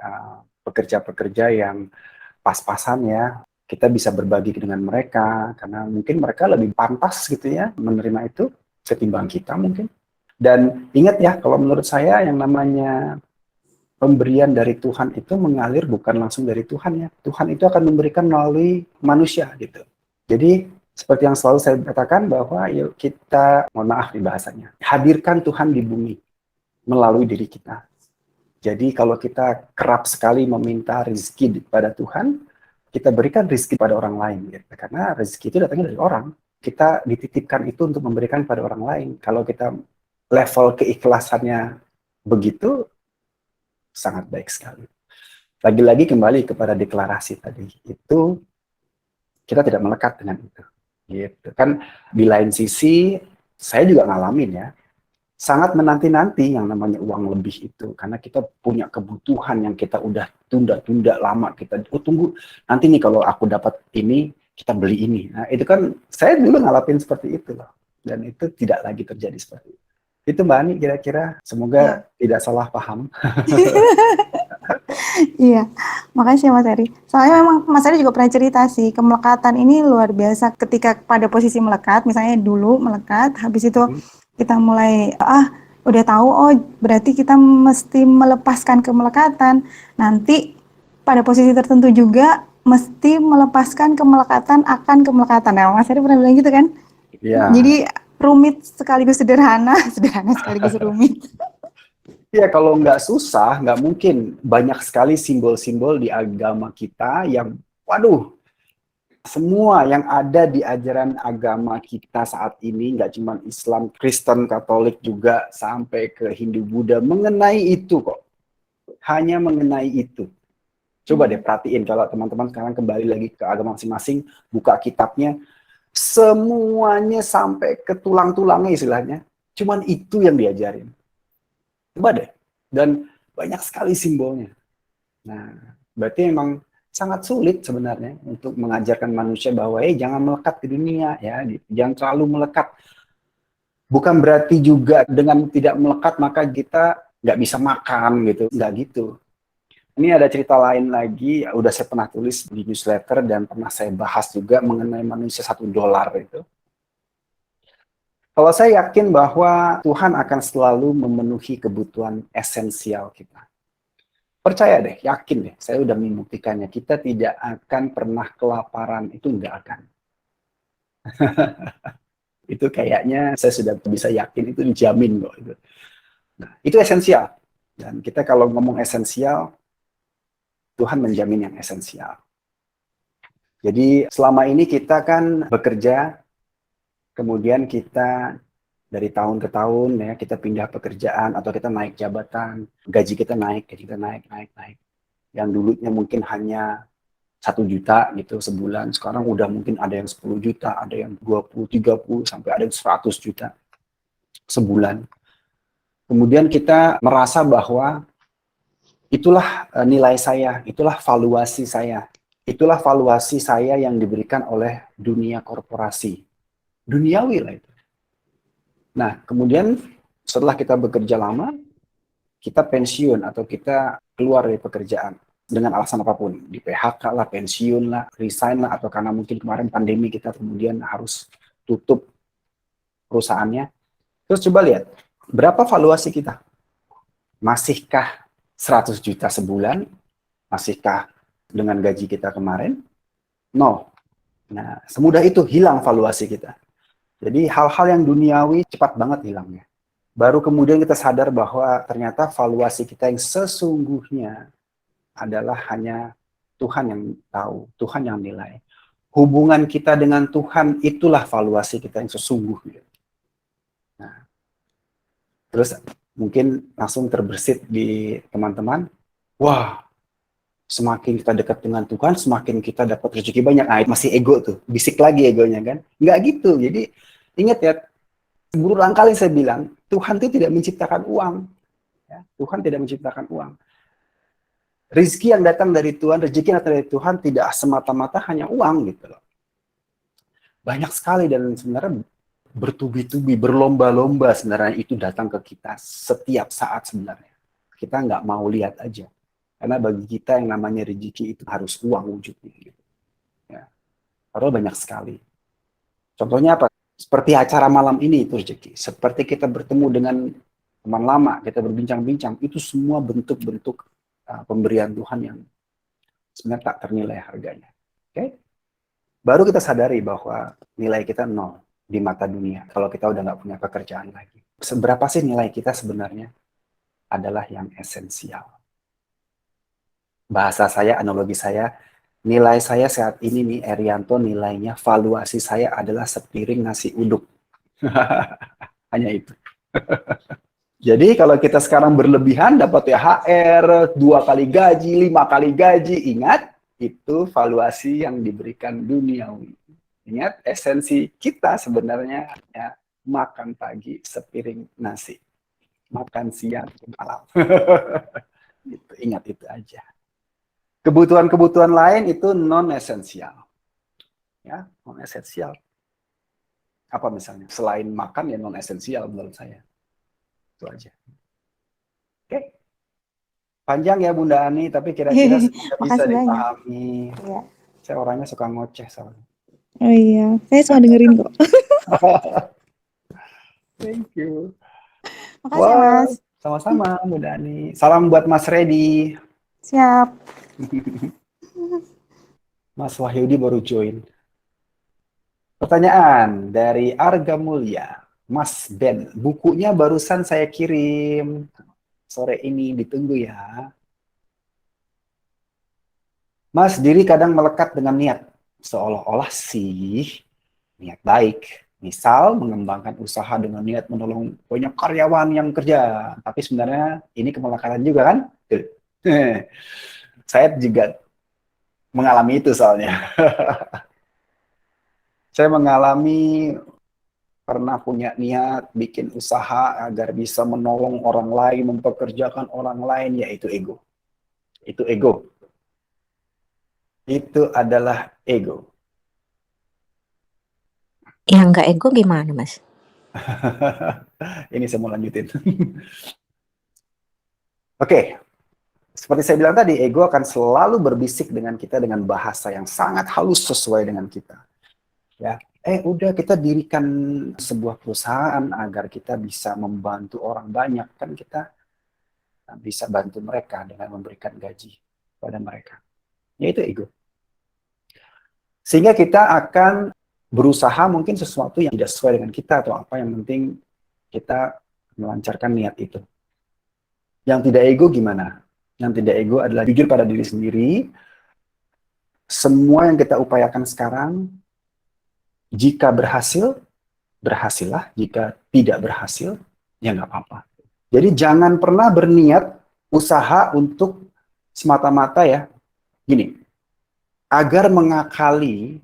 S1: pekerja-pekerja yang pas-pasan ya, kita bisa berbagi dengan mereka karena mungkin mereka lebih pantas gitu ya menerima itu. ketimbang kita mungkin. Dan ingat ya, kalau menurut saya yang namanya pemberian dari Tuhan itu mengalir bukan langsung dari Tuhan ya. Tuhan itu akan memberikan melalui manusia gitu. Jadi seperti yang selalu saya katakan bahwa yuk kita, mohon maaf nih bahasanya, hadirkan Tuhan di bumi melalui diri kita. Jadi kalau kita kerap sekali meminta rezeki pada Tuhan, kita berikan rezeki pada orang lain. Gitu. Karena rezeki itu datangnya dari orang. Kita dititipkan itu untuk memberikan pada orang lain. Kalau kita level keikhlasannya begitu, sangat baik sekali. Lagi-lagi kembali kepada deklarasi tadi, itu kita tidak melekat dengan itu. Gitu. Kan di lain sisi, saya juga ngalamin ya, sangat menanti-nanti yang namanya uang lebih itu, karena kita punya kebutuhan yang kita udah tunda-tunda lama, kita tunggu nanti nih kalau aku dapat ini kita beli ini. Nah itu kan saya dulu ngalamin seperti itu loh, dan itu tidak lagi terjadi seperti itu Mbak Ani, kira-kira semoga tidak salah paham.
S3: Iya, makasih ya Mas Eri. Soalnya memang Mas Eri juga pernah cerita sih, kemelekatan ini luar biasa ketika pada posisi melekat, misalnya dulu melekat, habis itu kita mulai, udah tahu, oh berarti kita mesti melepaskan kemelekatan. Nanti pada posisi tertentu juga mesti melepaskan kemelekatan akan kemelekatan. Nah, Mas Eri pernah bilang gitu kan?
S1: Iya.
S3: Jadi rumit sekaligus sederhana, sederhana sekaligus rumit.
S1: Ya kalau nggak susah, nggak mungkin. Banyak sekali simbol-simbol di agama kita yang, waduh, semua yang ada di ajaran agama kita saat ini, nggak cuma Islam, Kristen, Katolik juga, sampai ke Hindu, Buddha, mengenai itu kok. Hanya mengenai itu. Coba deh perhatiin, kalau teman-teman sekarang kembali lagi ke agama masing-masing, buka kitabnya, semuanya sampai ke tulang-tulangnya istilahnya, cuman itu yang diajarin. Coba deh. Dan banyak sekali simbolnya. Nah, berarti memang sangat sulit sebenarnya untuk mengajarkan manusia bahwa jangan melekat di dunia ya, jangan terlalu melekat. Bukan berarti juga dengan tidak melekat maka kita nggak bisa makan gitu, nggak gitu. Ini ada cerita lain lagi, udah saya pernah tulis di newsletter dan pernah saya bahas juga mengenai manusia $1 itu. Kalau saya yakin bahwa Tuhan akan selalu memenuhi kebutuhan esensial kita. Percaya deh, yakin deh, saya udah membuktikannya. Kita tidak akan pernah kelaparan, itu nggak akan. Itu kayaknya saya sudah bisa yakin, itu dijamin kok. Nah, itu esensial. Dan kita kalau ngomong esensial, Tuhan menjamin yang esensial. Jadi selama ini kita kan bekerja, kemudian kita dari tahun ke tahun ya kita pindah pekerjaan atau kita naik jabatan, gaji kita naik. Yang dulunya mungkin hanya 1 juta gitu sebulan, sekarang udah mungkin ada yang 10 juta, ada yang 20, 30, sampai ada yang 100 juta sebulan. Kemudian kita merasa bahwa itulah nilai saya, itulah valuasi saya. Itulah valuasi saya yang diberikan oleh dunia korporasi. Duniawi lah itu. Nah, kemudian setelah kita bekerja lama, kita pensiun atau kita keluar dari pekerjaan dengan alasan apapun. Di PHK lah, pensiun lah, resign lah, atau karena mungkin kemarin pandemi kita kemudian harus tutup perusahaannya. Terus coba lihat, berapa valuasi kita? Masihkah 100 juta sebulan? Masihkah dengan gaji kita kemarin? No. Nah, semudah itu hilang valuasi kita. Jadi hal-hal yang duniawi cepat banget hilangnya. Baru kemudian kita sadar bahwa ternyata valuasi kita yang sesungguhnya adalah hanya Tuhan yang tahu, Tuhan yang nilai. Hubungan kita dengan Tuhan itulah valuasi kita yang sesungguhnya. Nah, terus mungkin langsung terbersit di teman-teman, wah, semakin kita dekat dengan Tuhan, semakin kita dapat rezeki banyak. Nah, masih ego tuh, bisik lagi egonya kan. Nggak gitu. Jadi ingat ya, berulang kali saya bilang, Tuhan itu tidak menciptakan uang. Ya, Tuhan tidak menciptakan uang. Rezeki yang datang dari Tuhan, rezeki yang datang dari Tuhan tidak semata-mata hanya uang gitu loh. Banyak sekali dan sebenarnya bertubi-tubi, berlomba-lomba sebenarnya itu datang ke kita setiap saat sebenarnya. Kita nggak mau lihat aja. Karena bagi kita yang namanya rezeki itu harus uang wujudnya. Gitu. Ya. Padahal banyak sekali. Contohnya apa? Seperti acara malam ini itu rezeki. Seperti kita bertemu dengan teman lama, kita berbincang-bincang, itu semua bentuk-bentuk pemberian Tuhan yang sebenarnya tak ternilai harganya. Oke? Baru kita sadari bahwa nilai kita nol di mata dunia kalau kita udah nggak punya pekerjaan lagi. Seberapa sih nilai kita sebenarnya adalah yang esensial. Bahasa saya, analogi saya, nilai saya saat ini nih, Erianto, nilainya, valuasi saya adalah sepiring nasi uduk. Hanya itu. Jadi kalau kita sekarang berlebihan dapat THR, 2 kali gaji, 5 kali gaji, ingat, itu valuasi yang diberikan duniawi. Ingat, esensi kita sebenarnya ya, makan pagi sepiring nasi, makan siang malam. Gitu, ingat itu aja. Kebutuhan-kebutuhan lain itu non-esensial. Ya, non-esensial. Apa misalnya? Selain makan ya non-esensial menurut saya. Itu aja. Oke. Panjang ya Bunda Ani, tapi kira-kira bisa
S3: Makasih banyak.
S1: dipahami.
S3: Iya.
S1: Saya orangnya suka ngoceh soalnya.
S3: Oh iya, saya suka dengerin kok.
S1: Thank you.
S3: Makasih ya, Mas.
S1: Sama-sama Bunda Ani. Salam buat Mas Reddy.
S3: Siap.
S1: Mas Wahyudi baru join. Pertanyaan dari Arga Mulia. Mas Ben, bukunya barusan saya kirim. Sore ini ditunggu ya. Mas, diri kadang melekat dengan niat. Seolah-olah sih niat baik. Misal mengembangkan usaha dengan niat menolong banyak karyawan yang kerja. Tapi sebenarnya ini kemelekatan juga kan? Saya juga mengalami itu soalnya. Saya mengalami pernah punya niat bikin usaha agar bisa menolong orang lain, mempekerjakan orang lain, yaitu ego. Itu ego. Itu adalah ego.
S2: Yang nggak ego gimana, Mas?
S1: Ini saya mau lanjutin. Oke, seperti saya bilang tadi, ego akan selalu berbisik dengan kita dengan bahasa yang sangat halus sesuai dengan kita. Ya, udah kita dirikan sebuah perusahaan agar kita bisa membantu orang banyak, kan kita bisa bantu mereka dengan memberikan gaji pada mereka. Yaitu ego. Sehingga kita akan berusaha mungkin sesuatu yang tidak sesuai dengan kita atau apa, yang penting kita melancarkan niat itu. Yang tidak ego gimana? Yang tidak ego adalah jujur pada diri sendiri. Semua yang kita upayakan sekarang, jika berhasil, berhasillah. Jika tidak berhasil, ya nggak apa-apa. Jadi jangan pernah berniat usaha untuk semata-mata ya, gini, agar mengakali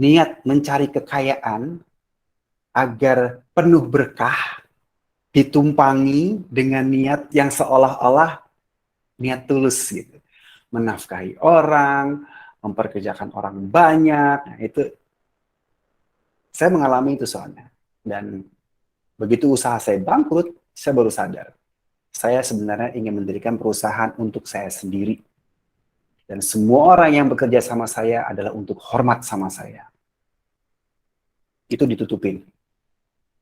S1: niat mencari kekayaan, agar penuh berkah, ditumpangi dengan niat yang seolah-olah niat tulus gitu. Menafkahi orang, memperkerjakan orang banyak, nah, itu saya mengalami itu soalnya. Dan begitu usaha saya bangkrut, saya baru sadar. Saya sebenarnya ingin mendirikan perusahaan untuk saya sendiri. Dan semua orang yang bekerja sama saya adalah untuk hormat sama saya. Itu ditutupin.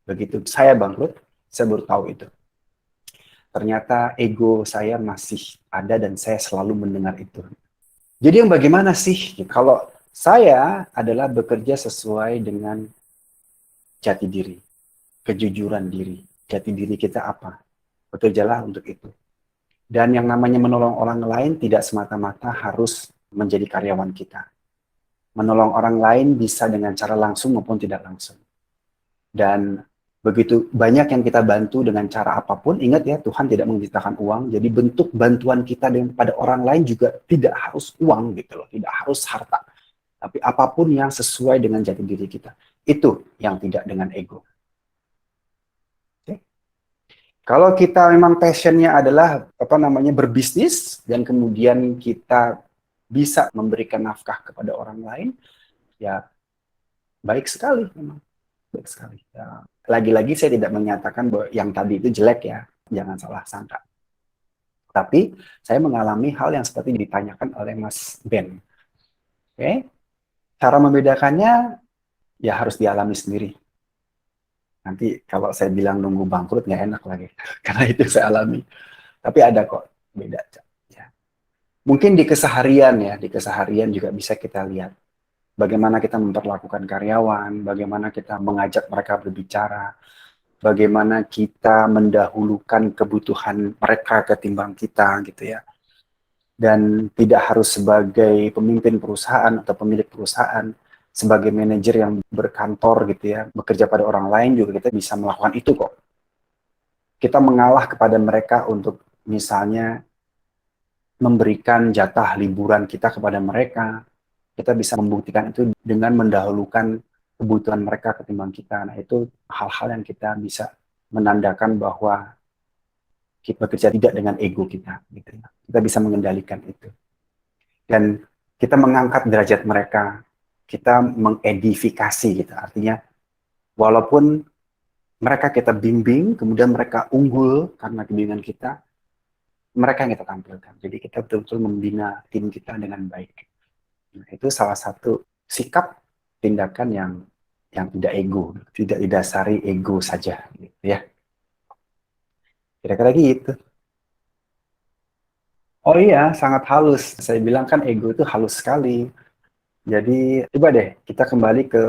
S1: Begitu saya bangkrut, saya baru tahu itu. Ternyata ego saya masih ada dan saya selalu mendengar itu. Jadi yang bagaimana sih? Kalau saya adalah bekerja sesuai dengan jati diri, kejujuran diri. Jati diri kita apa? Bekerjalah untuk itu. Dan yang namanya menolong orang lain tidak semata-mata harus menjadi karyawan kita. Menolong orang lain bisa dengan cara langsung maupun tidak langsung. Dan begitu banyak yang kita bantu dengan cara apapun, ingat ya, Tuhan tidak menciptakan uang, jadi bentuk bantuan kita pada orang lain juga tidak harus uang gitu loh, tidak harus harta. Tapi apapun yang sesuai dengan jati diri kita. Itu yang tidak dengan ego. Kalau kita memang passionnya adalah berbisnis dan kemudian kita bisa memberikan nafkah kepada orang lain, ya baik sekali memang, baik sekali. Ya, lagi-lagi saya tidak menyatakan bahwa yang tadi itu jelek ya, jangan salah sangka. Tapi saya mengalami hal yang seperti ditanyakan oleh Mas Ben. Oke, cara membedakannya ya harus dialami sendiri. Nanti kalau saya bilang nunggu bangkrut nggak enak lagi, karena itu saya alami. Tapi ada kok beda. Ya. Mungkin di keseharian ya, di keseharian juga bisa kita lihat bagaimana kita memperlakukan karyawan, bagaimana kita mengajak mereka berbicara, bagaimana kita mendahulukan kebutuhan mereka ketimbang kita gitu ya. Dan tidak harus sebagai pemimpin perusahaan atau pemilik perusahaan, sebagai manajer yang berkantor gitu ya, bekerja pada orang lain juga kita bisa melakukan itu kok. Kita mengalah kepada mereka untuk misalnya memberikan jatah liburan kita kepada mereka. Kita bisa membuktikan itu dengan mendahulukan kebutuhan mereka ketimbang kita. Nah, itu hal-hal yang kita bisa menandakan bahwa kita bekerja tidak dengan ego kita. Gitu. Kita bisa mengendalikan itu. Dan kita mengangkat derajat mereka. Kita mengedifikasi gitu. Artinya, walaupun mereka kita bimbing, kemudian mereka unggul karena bimbingan kita, mereka yang kita tampilkan. Jadi kita betul-betul membina tim kita dengan baik. Nah, itu salah satu sikap tindakan yang tidak ego, tidak didasari ego saja, gitu ya. Kira-kira gitu. Oh iya, sangat halus. Saya bilang kan ego itu halus sekali. Jadi coba deh kita kembali ke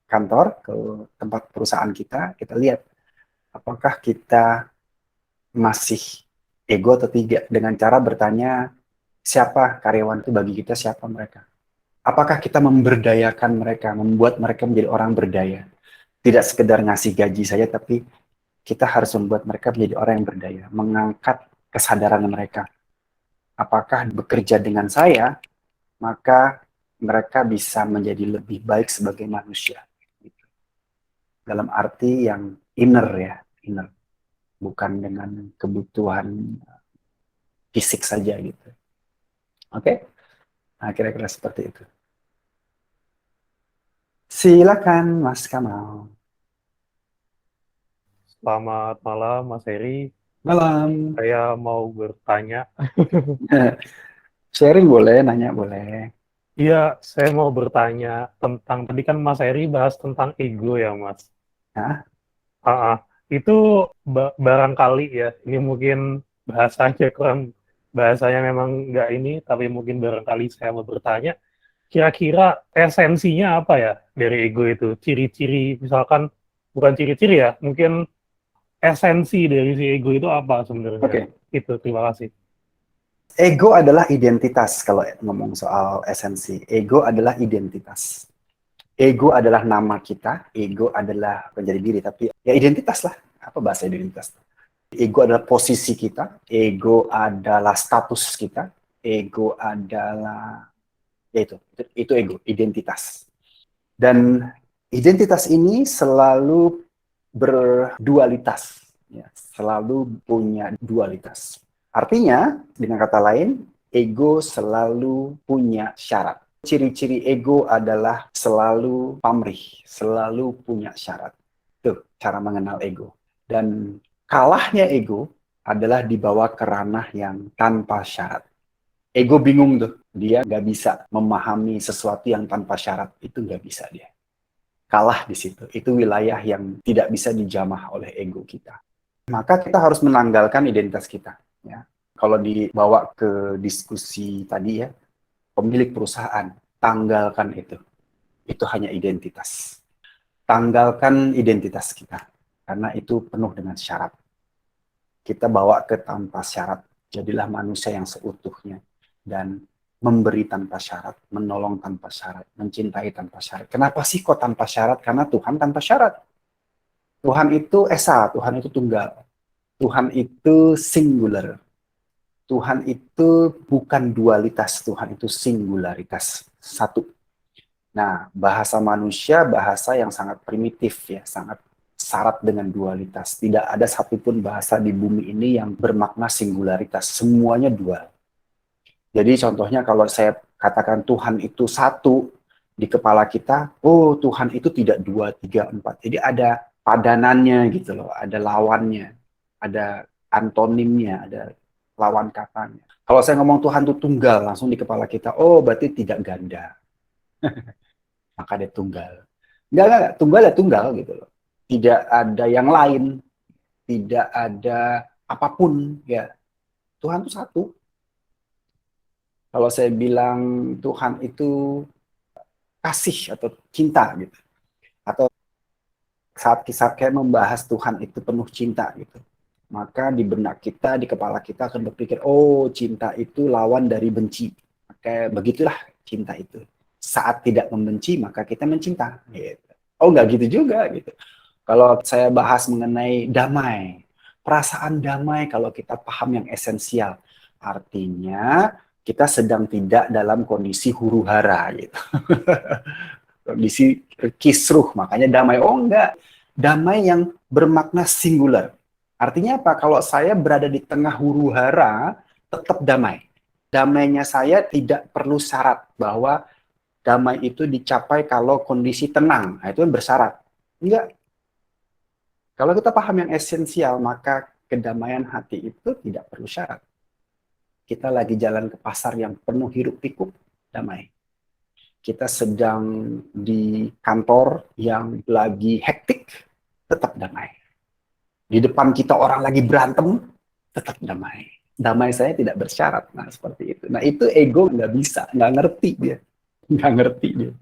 S1: kantor, ke tempat perusahaan kita lihat apakah kita masih ego atau tidak dengan cara bertanya siapa karyawan itu bagi kita, siapa mereka. Apakah kita memberdayakan mereka, membuat mereka menjadi orang berdaya. Tidak sekedar ngasih gaji saja, tapi kita harus membuat mereka menjadi orang yang berdaya, mengangkat kesadaran mereka. Apakah bekerja dengan saya, maka mereka bisa menjadi lebih baik sebagai manusia. Dalam arti yang inner ya, inner. Bukan dengan kebutuhan fisik saja gitu. Oke? Nah, kira-kira seperti itu. Silakan Mas Kamal.
S4: Selamat malam, Mas Heri.
S1: Malam.
S4: Saya mau bertanya.
S1: Sharing boleh, nanya boleh.
S4: Iya, saya mau bertanya tentang, tadi kan Mas Heri bahas tentang ego ya, Mas.
S1: Hah?
S4: Ah, itu barangkali ya, ini mungkin bahasanya memang nggak ini, tapi mungkin barangkali saya mau bertanya, kira-kira esensinya apa ya dari ego itu? Ciri-ciri, misalkan, bukan ciri-ciri ya, mungkin esensi dari si ego itu apa sebenarnya?
S1: Oke.
S4: Itu, terima kasih.
S1: Ego adalah identitas kalau ngomong soal esensi. Ego adalah identitas. Ego adalah nama kita, ego adalah menjadi diri, tapi ya identitas lah. Apa bahasa identitas? Ego adalah posisi kita, ego adalah status kita, ego adalah ya itu ego, identitas. Dan identitas ini selalu berdualitas, ya, selalu punya dualitas. Artinya, dengan kata lain, ego selalu punya syarat. Ciri-ciri ego adalah selalu pamrih, selalu punya syarat. Itu cara mengenal ego. Dan kalahnya ego adalah dibawa ke ranah yang tanpa syarat. Ego bingung tuh, dia nggak bisa memahami sesuatu yang tanpa syarat, itu nggak bisa dia. Kalah di situ, itu wilayah yang tidak bisa dijamah oleh ego kita. Maka kita harus menanggalkan identitas kita. Ya. Kalau dibawa ke diskusi tadi ya, pemilik perusahaan, tanggalkan itu. Itu hanya identitas. Tanggalkan identitas kita, karena itu penuh dengan syarat. Kita bawa ke tanpa syarat. Jadilah manusia yang seutuhnya. Dan memberi tanpa syarat, menolong tanpa syarat, mencintai tanpa syarat. Kenapa sih kok tanpa syarat? Karena Tuhan tanpa syarat. Tuhan itu esa, Tuhan itu tunggal. Tuhan itu singular. Tuhan itu bukan dualitas, Tuhan itu singularitas, satu. Nah, bahasa manusia bahasa yang sangat primitif ya, sangat syarat dengan dualitas. Tidak ada satupun bahasa di bumi ini yang bermakna singularitas, semuanya dual. Jadi contohnya kalau saya katakan Tuhan itu satu di kepala kita, oh Tuhan itu tidak dua, tiga, empat. Jadi ada padanannya gitu loh, ada lawannya, ada antonimnya, ada lawan katanya. Kalau saya ngomong Tuhan itu tunggal, langsung di kepala kita, oh berarti tidak ganda. Maka dia tunggal. Enggak, tunggal ya tunggal gitu loh. Tidak ada yang lain, tidak ada apapun ya. Tuhan itu satu. Kalau saya bilang Tuhan itu kasih atau cinta gitu, atau saat kayak membahas Tuhan itu penuh cinta gitu, maka di benak kita, di kepala kita akan berpikir, oh cinta itu lawan dari benci. Maka begitulah cinta itu. Saat tidak membenci, maka kita mencinta. Gitu. Oh nggak gitu juga gitu. Kalau saya bahas mengenai damai, perasaan damai kalau kita paham yang esensial, artinya kita sedang tidak dalam kondisi huru hara gitu. Kondisi kisruh, makanya damai. Oh enggak, damai yang bermakna singular. Artinya apa? Kalau saya berada di tengah huru hara, tetap damai. Damainya saya tidak perlu syarat bahwa damai itu dicapai kalau kondisi tenang. Nah, itu kan bersyarat. Enggak. Kalau kita paham yang esensial, maka kedamaian hati itu tidak perlu syarat. Kita lagi jalan ke pasar yang penuh hiruk pikuk, damai. Kita sedang di kantor yang lagi hektik, tetap damai. Di depan kita orang lagi berantem, tetap damai. Damai saya tidak bersyarat. Nah, seperti itu. Nah, itu ego nggak bisa, nggak ngerti dia. Nggak ngerti dia.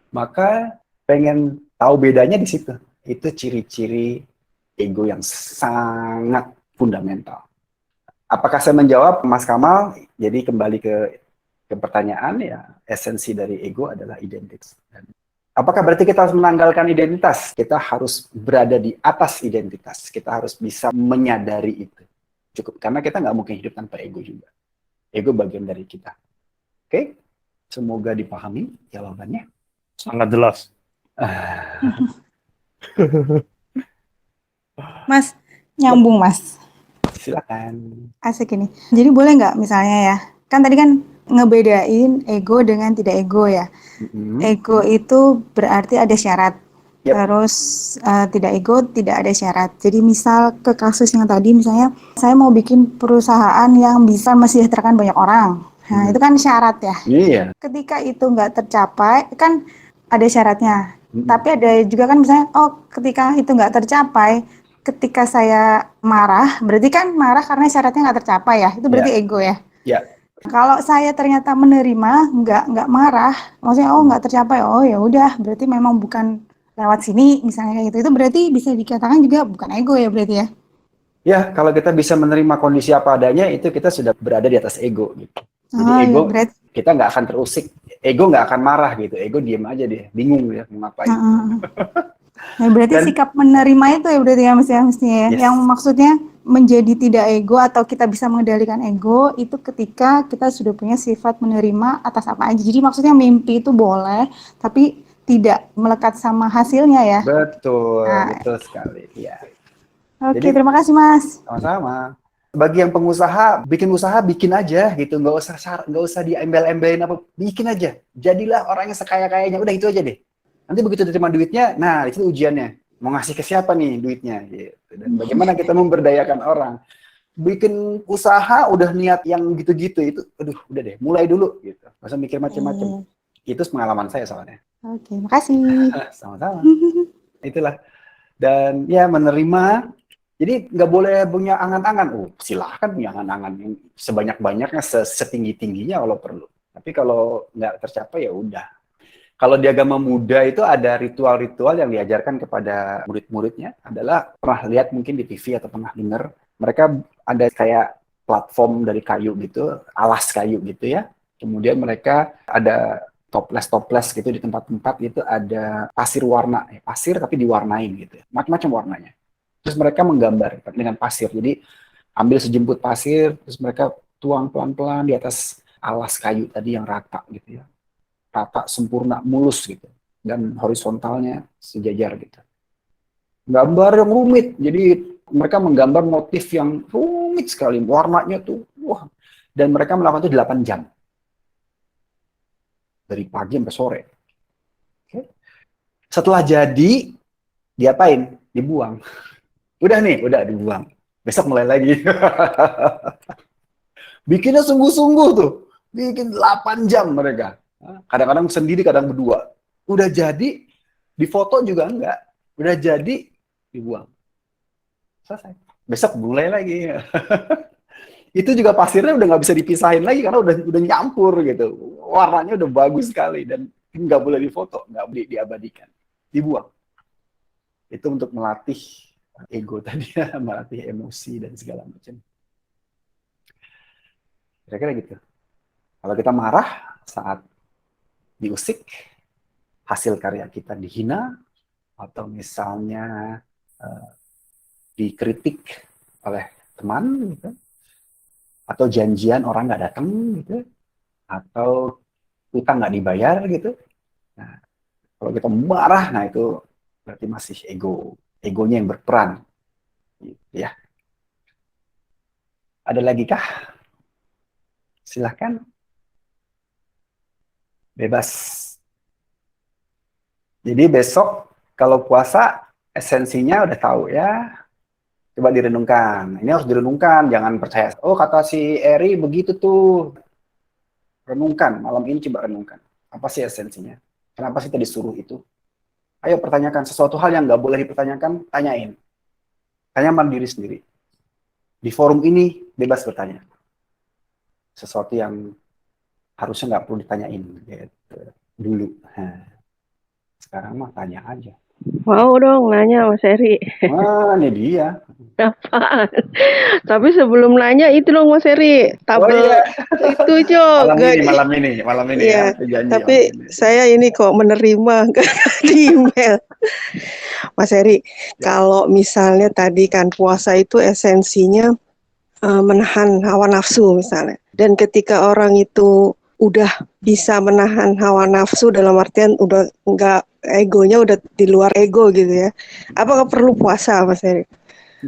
S1: Maka pengen tahu bedanya di situ. Itu ciri-ciri ego yang sangat fundamental. Apakah saya menjawab, Mas Kamal? Jadi kembali ke pertanyaan ya, esensi dari ego adalah identitas. Apakah berarti kita harus menanggalkan identitas? Kita harus berada di atas identitas. Kita harus bisa menyadari itu. Cukup, karena kita nggak mungkin hidup tanpa ego juga. Ego bagian dari kita. Oke? Semoga dipahami jawabannya.
S4: Sangat jelas.
S3: Mas, nyambung Mas.
S1: Silakan.
S3: Asik ini. Jadi boleh nggak misalnya ya, kan tadi kan ngebedain ego dengan tidak ego ya. Ego itu berarti ada syarat.
S1: Yep.
S3: Terus tidak ego tidak ada syarat. Jadi misal ke kasus yang tadi misalnya saya mau bikin perusahaan yang bisa mensejahterakan banyak orang. Nah itu kan syarat ya.
S1: Iya.
S3: Ketika itu nggak tercapai kan ada syaratnya. Tapi ada juga kan misalnya oh ketika itu nggak tercapai, ketika saya marah, berarti kan marah karena syaratnya nggak tercapai ya. Itu berarti ego ya.
S1: Ya.
S3: Kalau saya ternyata menerima, nggak marah, maksudnya oh nggak tercapai, oh ya udah, berarti memang bukan lewat sini, misalnya kayak gitu. Itu berarti bisa dikatakan juga bukan ego ya berarti ya?
S1: Ya, kalau kita bisa menerima kondisi apa adanya, itu kita sudah berada di atas ego. Gitu. Jadi ego,
S3: ya, berarti...
S1: kita nggak akan terusik. Ego nggak akan marah gitu. Ego diem aja deh, bingung ya mau ngapain.
S3: Nah, berarti sikap menerima itu ya berarti ya mestinya ya. Yes. Yang maksudnya menjadi tidak ego atau kita bisa mengendalikan ego itu ketika kita sudah punya sifat menerima atas apa aja. Jadi maksudnya mimpi itu boleh, tapi tidak melekat sama hasilnya ya.
S1: Betul, betul sekali. Ya.
S3: Oke, terima kasih Mas.
S1: Sama-sama. Bagi yang pengusaha, bikin aja gitu, nggak usah diembel-embelin apa, bikin aja. Jadilah orang yang sekaya-kayanya, udah itu aja deh. Nanti begitu diterima duitnya, nah itu ujiannya. Mau ngasih ke siapa nih duitnya? Gitu. Dan bagaimana kita memberdayakan orang. Bikin usaha udah niat yang gitu-gitu, itu aduh udah deh, mulai dulu gitu. Nggak usah mikir macam-macam. Itu pengalaman saya soalnya.
S3: Oke, makasih.
S1: Sama-sama. Itulah. Dan ya menerima, jadi nggak boleh punya angan-angan. Oh silahkan punya angan-angan yang sebanyak-banyaknya, setinggi-tingginya kalau perlu. Tapi kalau nggak tercapai ya udah. Kalau di agama Buddha itu ada ritual-ritual yang diajarkan kepada murid-muridnya adalah, pernah lihat mungkin di TV atau pernah dengar, mereka ada kayak platform dari kayu gitu, alas kayu gitu ya. Kemudian mereka ada toples gitu di tempat-tempat itu ada pasir warna, pasir tapi diwarnain gitu, macam-macam warnanya. Terus mereka menggambar dengan pasir. Jadi ambil sejemput pasir, terus mereka tuang pelan-pelan di atas alas kayu tadi yang rata gitu ya. Rata, sempurna, mulus gitu. Dan horizontalnya sejajar gitu. Gambar yang rumit. Jadi mereka menggambar motif yang rumit sekali. Warnanya tuh, wah. Dan mereka melakukan itu 8 jam. Dari pagi sampai sore. Oke. Setelah jadi, diapain? Dibuang. Udah dibuang. Besok mulai lagi. Bikinnya sungguh-sungguh tuh. Bikin 8 jam mereka. Kadang-kadang sendiri, kadang berdua. Udah jadi, Di foto juga enggak. Udah jadi, dibuang. Selesai. Besok mulai lagi. Itu juga pasirnya udah nggak bisa dipisahin lagi karena udah nyampur gitu. Warnanya udah bagus sekali dan nggak boleh difoto, nggak boleh diabadikan, dibuang. Itu untuk melatih ego tadi, ya, melatih emosi dan segala macam. Kira-kira gitu. Kalau kita marah saat diusik, hasil karya kita dihina, atau misalnya dikritik oleh teman, gitu, atau janjian orang nggak datang, gitu, atau utang nggak dibayar, gitu. Nah, kalau kita marah, nah itu berarti masih egonya yang berperan, gitu, ya. Ada lagi kah? Silahkan, bebas. Jadi besok kalau puasa esensinya udah tahu ya. Coba direnungkan. Ini harus direnungkan, jangan percaya. Oh, kata si Eri begitu tuh. Renungkan, malam ini coba renungkan. Apa sih esensinya? Kenapa sih tadi suruh itu? Ayo pertanyakan sesuatu hal yang nggak boleh dipertanyakan, tanyain. Tanya sama diri sendiri. Di forum ini bebas bertanya. Sesuatu yang harusnya nggak perlu ditanyain gitu. Dulu. Nah, sekarang mah tanya aja.
S5: Mau dong nanya Mas Eri.
S1: Wah, ini dia.
S5: Apaan? Tapi sebelum nanya itu dong Mas Eri, tabel
S1: iya.
S5: itu Jo.
S1: Malam ini
S5: Iya,
S1: ya. Janji,
S5: tapi
S1: malam ini.
S5: saya ini kok menerima di email. Mas Eri, kalau misalnya tadi kan puasa itu esensinya menahan hawa nafsu misalnya. Dan ketika orang itu udah bisa menahan hawa nafsu dalam artian udah enggak egonya udah di luar ego gitu ya. Apakah perlu puasa Mas Eri?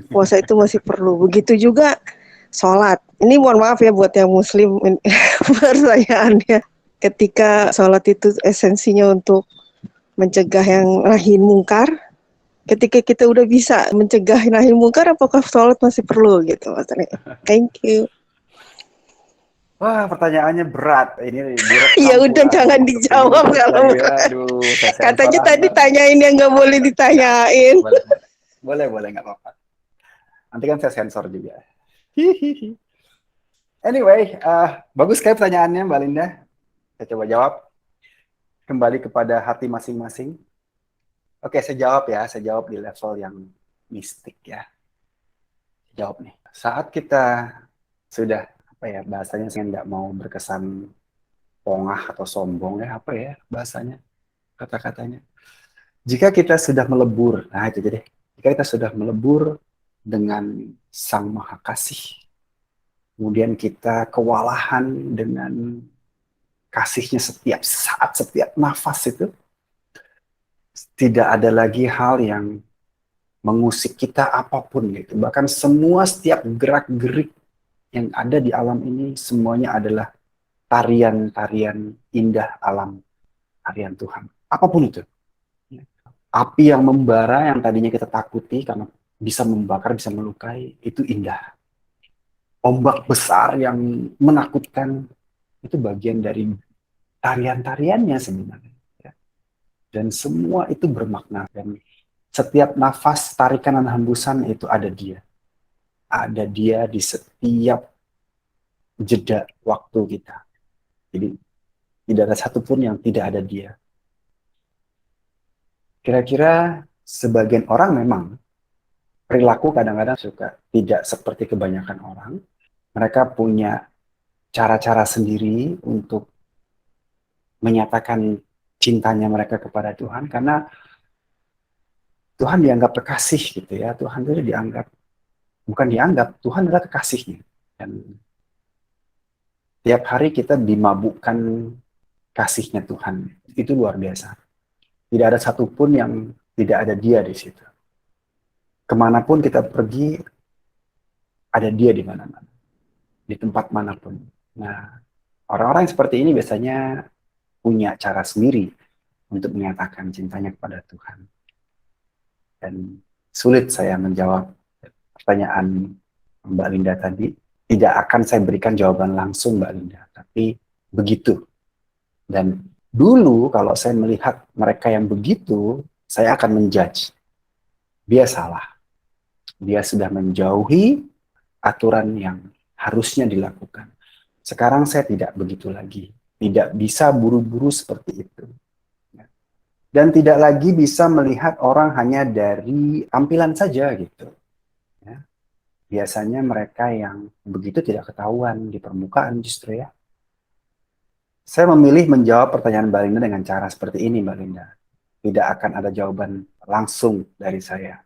S5: Puasa itu masih perlu. Begitu juga sholat. Ini mohon maaf ya buat yang muslim pertanyaannya. Ketika sholat itu esensinya untuk mencegah yang nahi mungkar. Ketika kita udah bisa mencegah nahi mungkar, apakah sholat masih perlu gitu Mas Eri? Thank you.
S1: Wah, pertanyaannya berat. Ini
S5: Ya udah jangan dijawab kalau
S1: aduh,
S5: katanya tadi tanyain yang nggak boleh ditanyain.
S1: Boleh nggak apa-apa. Nanti kan saya sensor juga. Anyway, bagus sekali pertanyaannya Mbak Linda. Saya coba jawab. Kembali kepada hati masing-masing. Oke, saya jawab ya. Saya jawab di level yang mistik ya. Jawab nih. Saat kita sudah bahasanya saya nggak mau berkesan pongah atau sombong ya, apa ya bahasanya, kata-katanya. Jika kita sudah melebur, nah itu jadi, jika kita sudah melebur dengan Sang Maha Kasih, kemudian kita kewalahan dengan kasihnya setiap saat, setiap nafas itu, tidak ada lagi hal yang mengusik kita apapun gitu. Bahkan semua setiap gerak-gerik yang ada di alam ini semuanya adalah tarian-tarian indah alam, tarian Tuhan. Apapun itu. Api yang membara yang tadinya kita takuti karena bisa membakar, bisa melukai, itu indah. Ombak besar yang menakutkan, itu bagian dari tarian-tariannya sebenarnya. Dan semua itu bermakna. Dan setiap nafas, tarikan dan hembusan itu ada dia. Ada dia di setiap jeda waktu kita. Jadi tidak ada satupun yang tidak ada dia. Kira-kira sebagian orang memang perilaku kadang-kadang suka tidak seperti kebanyakan orang. Mereka punya cara-cara sendiri untuk menyatakan cintanya mereka kepada Tuhan karena Tuhan dianggap kekasih gitu ya. Tuhan itu bukan dianggap, Tuhan adalah kekasihnya. Dan tiap hari kita dimabukkan kasihnya Tuhan. Itu luar biasa. Tidak ada satupun yang tidak ada dia di situ. Kemanapun kita pergi, ada dia di mana-mana. Di tempat manapun. Nah, orang-orang yang seperti ini biasanya punya cara sendiri untuk menyatakan cintanya kepada Tuhan. Dan sulit saya menjawab pertanyaan Mbak Linda tadi. Tidak akan saya berikan jawaban langsung Mbak Linda, tapi begitu. Dan dulu kalau saya melihat mereka yang begitu, saya akan menjudge. Dia salah. Dia sudah menjauhi aturan yang harusnya dilakukan. Sekarang saya tidak begitu lagi. Tidak bisa buru-buru seperti itu. Dan tidak lagi bisa melihat orang hanya dari tampilan saja gitu. Ya. Biasanya mereka yang begitu tidak ketahuan di permukaan justru ya. Saya memilih menjawab pertanyaan Mbak Linda dengan cara seperti ini, Mbak Linda. Tidak akan ada jawaban langsung dari saya.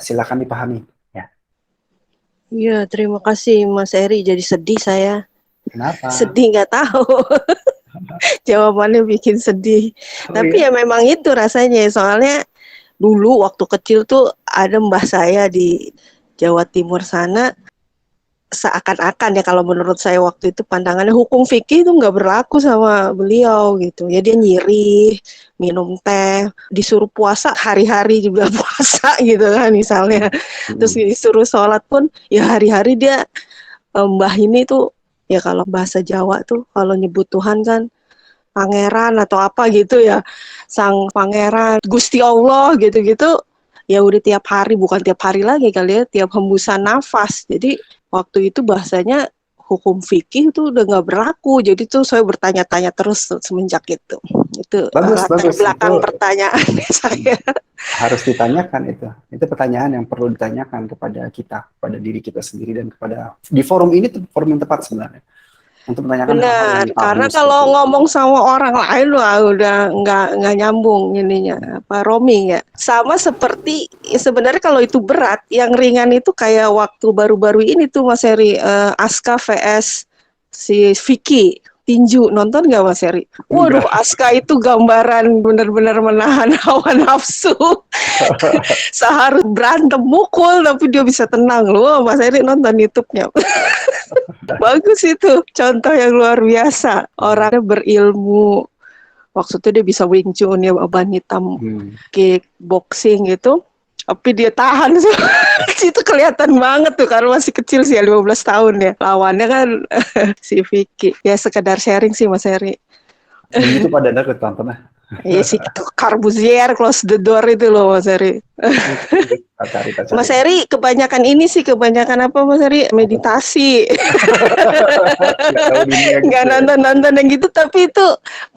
S1: Silakan dipahami. Ya.
S5: Iya, terima kasih Mas Eri. Jadi sedih saya.
S1: Kenapa?
S5: Sedih nggak tahu. Jawabannya bikin sedih.
S1: Oh,
S5: Tapi
S1: ya?
S5: ya memang itu rasanya. Soalnya dulu waktu kecil tuh ada mbah saya di Jawa Timur sana. Seakan-akan ya kalau menurut saya waktu itu pandangannya hukum fikih itu nggak berlaku sama beliau gitu. Ya dia nyirih, minum teh, disuruh puasa hari-hari juga puasa gitu kan misalnya. Terus disuruh sholat pun ya hari-hari dia mbah ini tuh ya kalau bahasa Jawa tuh kalau nyebut Tuhan kan pangeran atau apa gitu ya, sang pangeran Gusti Allah gitu-gitu ya udah tiap hari, bukan tiap hari lagi kali ya, tiap hembusan nafas. Jadi waktu itu bahasanya hukum fikih itu udah nggak berlaku. Jadi tuh saya bertanya-tanya terus semenjak itu
S1: Bagus,
S5: latar
S1: bagus.
S5: belakang
S1: Itu
S5: pertanyaan saya.
S1: harus ditanyakan itu. Itu pertanyaan yang perlu ditanyakan kepada kita, kepada diri kita sendiri dan kepada di forum ini tuh forum yang tepat sebenarnya untuk menanyakan hal-hal
S5: Benar,
S1: yang tabu
S5: karena
S1: seperti
S5: kalau
S1: itu.
S5: ngomong sama orang lain wah udah nggak nyambung ininya apa roaming ya. Sama seperti sebenarnya kalau itu berat, yang ringan itu kayak waktu baru-baru ini tuh Mas Heri Aska vs si Vicky tinju, nonton nggak Mas Heri? Waduh,
S1: Enggak.
S5: Aska itu gambaran benar-benar menahan hawa nafsu. Seharus berantem mukul tapi dia bisa tenang loh. Mas Heri nonton YouTube-nya. Bagus itu, contoh yang luar biasa. Orangnya berilmu. Waktu itu dia bisa Wing Chun ya, ban hitam, kickboxing gitu. Tapi dia tahan. Itu kelihatan banget tuh karena masih kecil sih ya, 15 tahun ya. Lawannya kan si Vicky. Ya sekedar sharing sih Mas Heri.
S1: Begitu pada Anda ketonton lah.
S5: Iya si Corbuzier close the door itu loh Mas Heri.
S1: Cari.
S5: Mas Heri kebanyakan ini sih, kebanyakan apa Mas Heri? Meditasi. Nggak nonton-nonton yang gitu, tapi itu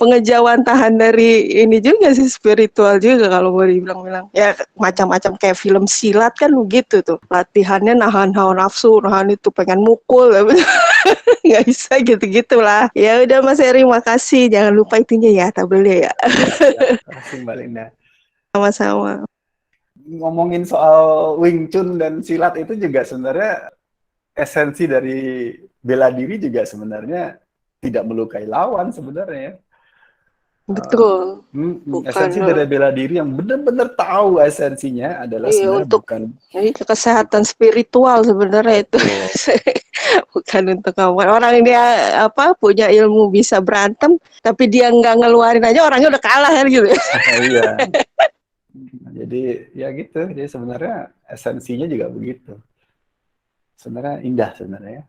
S5: pengejauhan tahan dari ini juga sih, spiritual juga kalau mau dibilang-bilang. Ya macam-macam kayak film silat kan begitu tuh. Latihannya nahan hawa nafsu, nahan itu pengen mukul. Nggak bisa gitu-gitulah. Ya udah Mas Heri, makasih. Jangan lupa itunya ya, tabelnya ya.
S1: Terima kasih Mbak Linda.
S5: Sama-sama.
S1: Ngomongin soal Wing Chun dan silat itu juga sebenarnya esensi dari bela diri juga sebenarnya tidak melukai lawan sebenarnya.
S5: Betul.
S1: Esensi dari bela diri yang benar-benar tahu esensinya adalah sebenarnya
S5: untuk
S1: bukan
S5: kesehatan spiritual sebenarnya itu. Bukan untuk orang dia punya ilmu bisa berantem tapi dia nggak ngeluarin aja orangnya udah kalah kan gitu.
S1: Iya. Jadi ya gitu. Jadi sebenarnya esensinya juga begitu. Sebenarnya indah sebenarnya.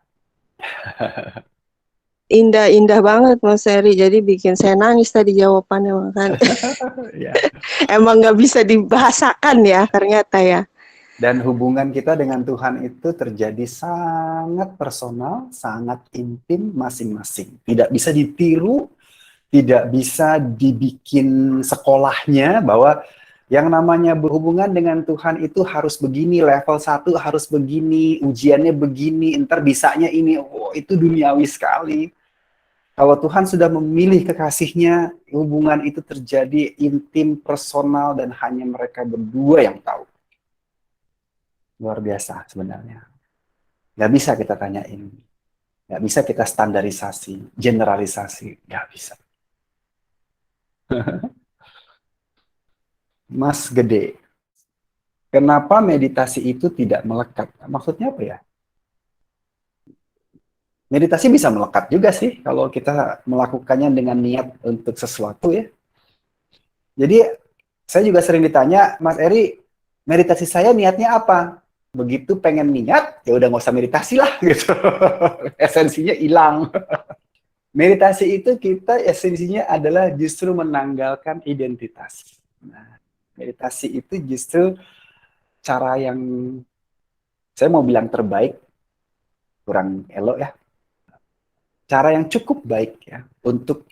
S5: Indah banget Mas Heri, jadi bikin saya nangis tadi jawabannya kan.
S1: Ya.
S5: Emang nggak bisa dibahasakan ya ternyata ya.
S1: Dan hubungan kita dengan Tuhan itu terjadi sangat personal, sangat intim masing-masing. Tidak bisa ditiru, tidak bisa dibikin sekolahnya bahwa yang namanya berhubungan dengan Tuhan itu harus begini, level 1 harus begini, ujiannya begini, ntar bisanya ini. Oh, itu duniawi sekali. Kalau Tuhan sudah memilih kekasihnya, hubungan itu terjadi intim, personal, dan hanya mereka berdua yang tahu. Luar biasa sebenarnya. Nggak bisa kita tanyain. Nggak bisa kita standarisasi, generalisasi. Nggak bisa. Mas Gede, kenapa meditasi itu tidak melekat? Maksudnya apa ya? Meditasi bisa melekat juga sih kalau kita melakukannya dengan niat untuk sesuatu ya. Jadi saya juga sering ditanya, Mas Eri, meditasi saya niatnya apa? Begitu pengen niat, ya udah nggak usah meditasi lah gitu. Esensinya hilang. Meditasi itu kita esensinya adalah justru menanggalkan identitas. Nah, Meditasi itu justru cara yang saya mau bilang terbaik, kurang elok ya. Cara yang cukup baik ya untuk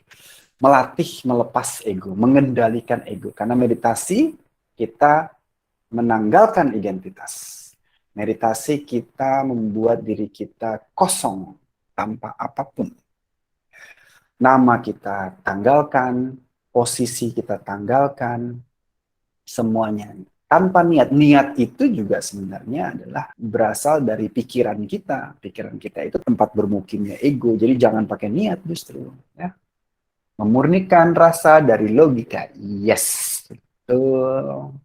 S1: melatih melepas ego, mengendalikan ego. Karena meditasi kita menanggalkan identitas. Meditasi kita membuat diri kita kosong tanpa apapun. Nama kita tanggalkan, posisi kita tanggalkan, semuanya. Tanpa niat. Niat itu juga sebenarnya adalah berasal dari pikiran kita. Pikiran kita itu tempat bermukimnya ego. Jadi jangan pakai niat justru. Ya. Memurnikan rasa dari logika. Yes. Betul.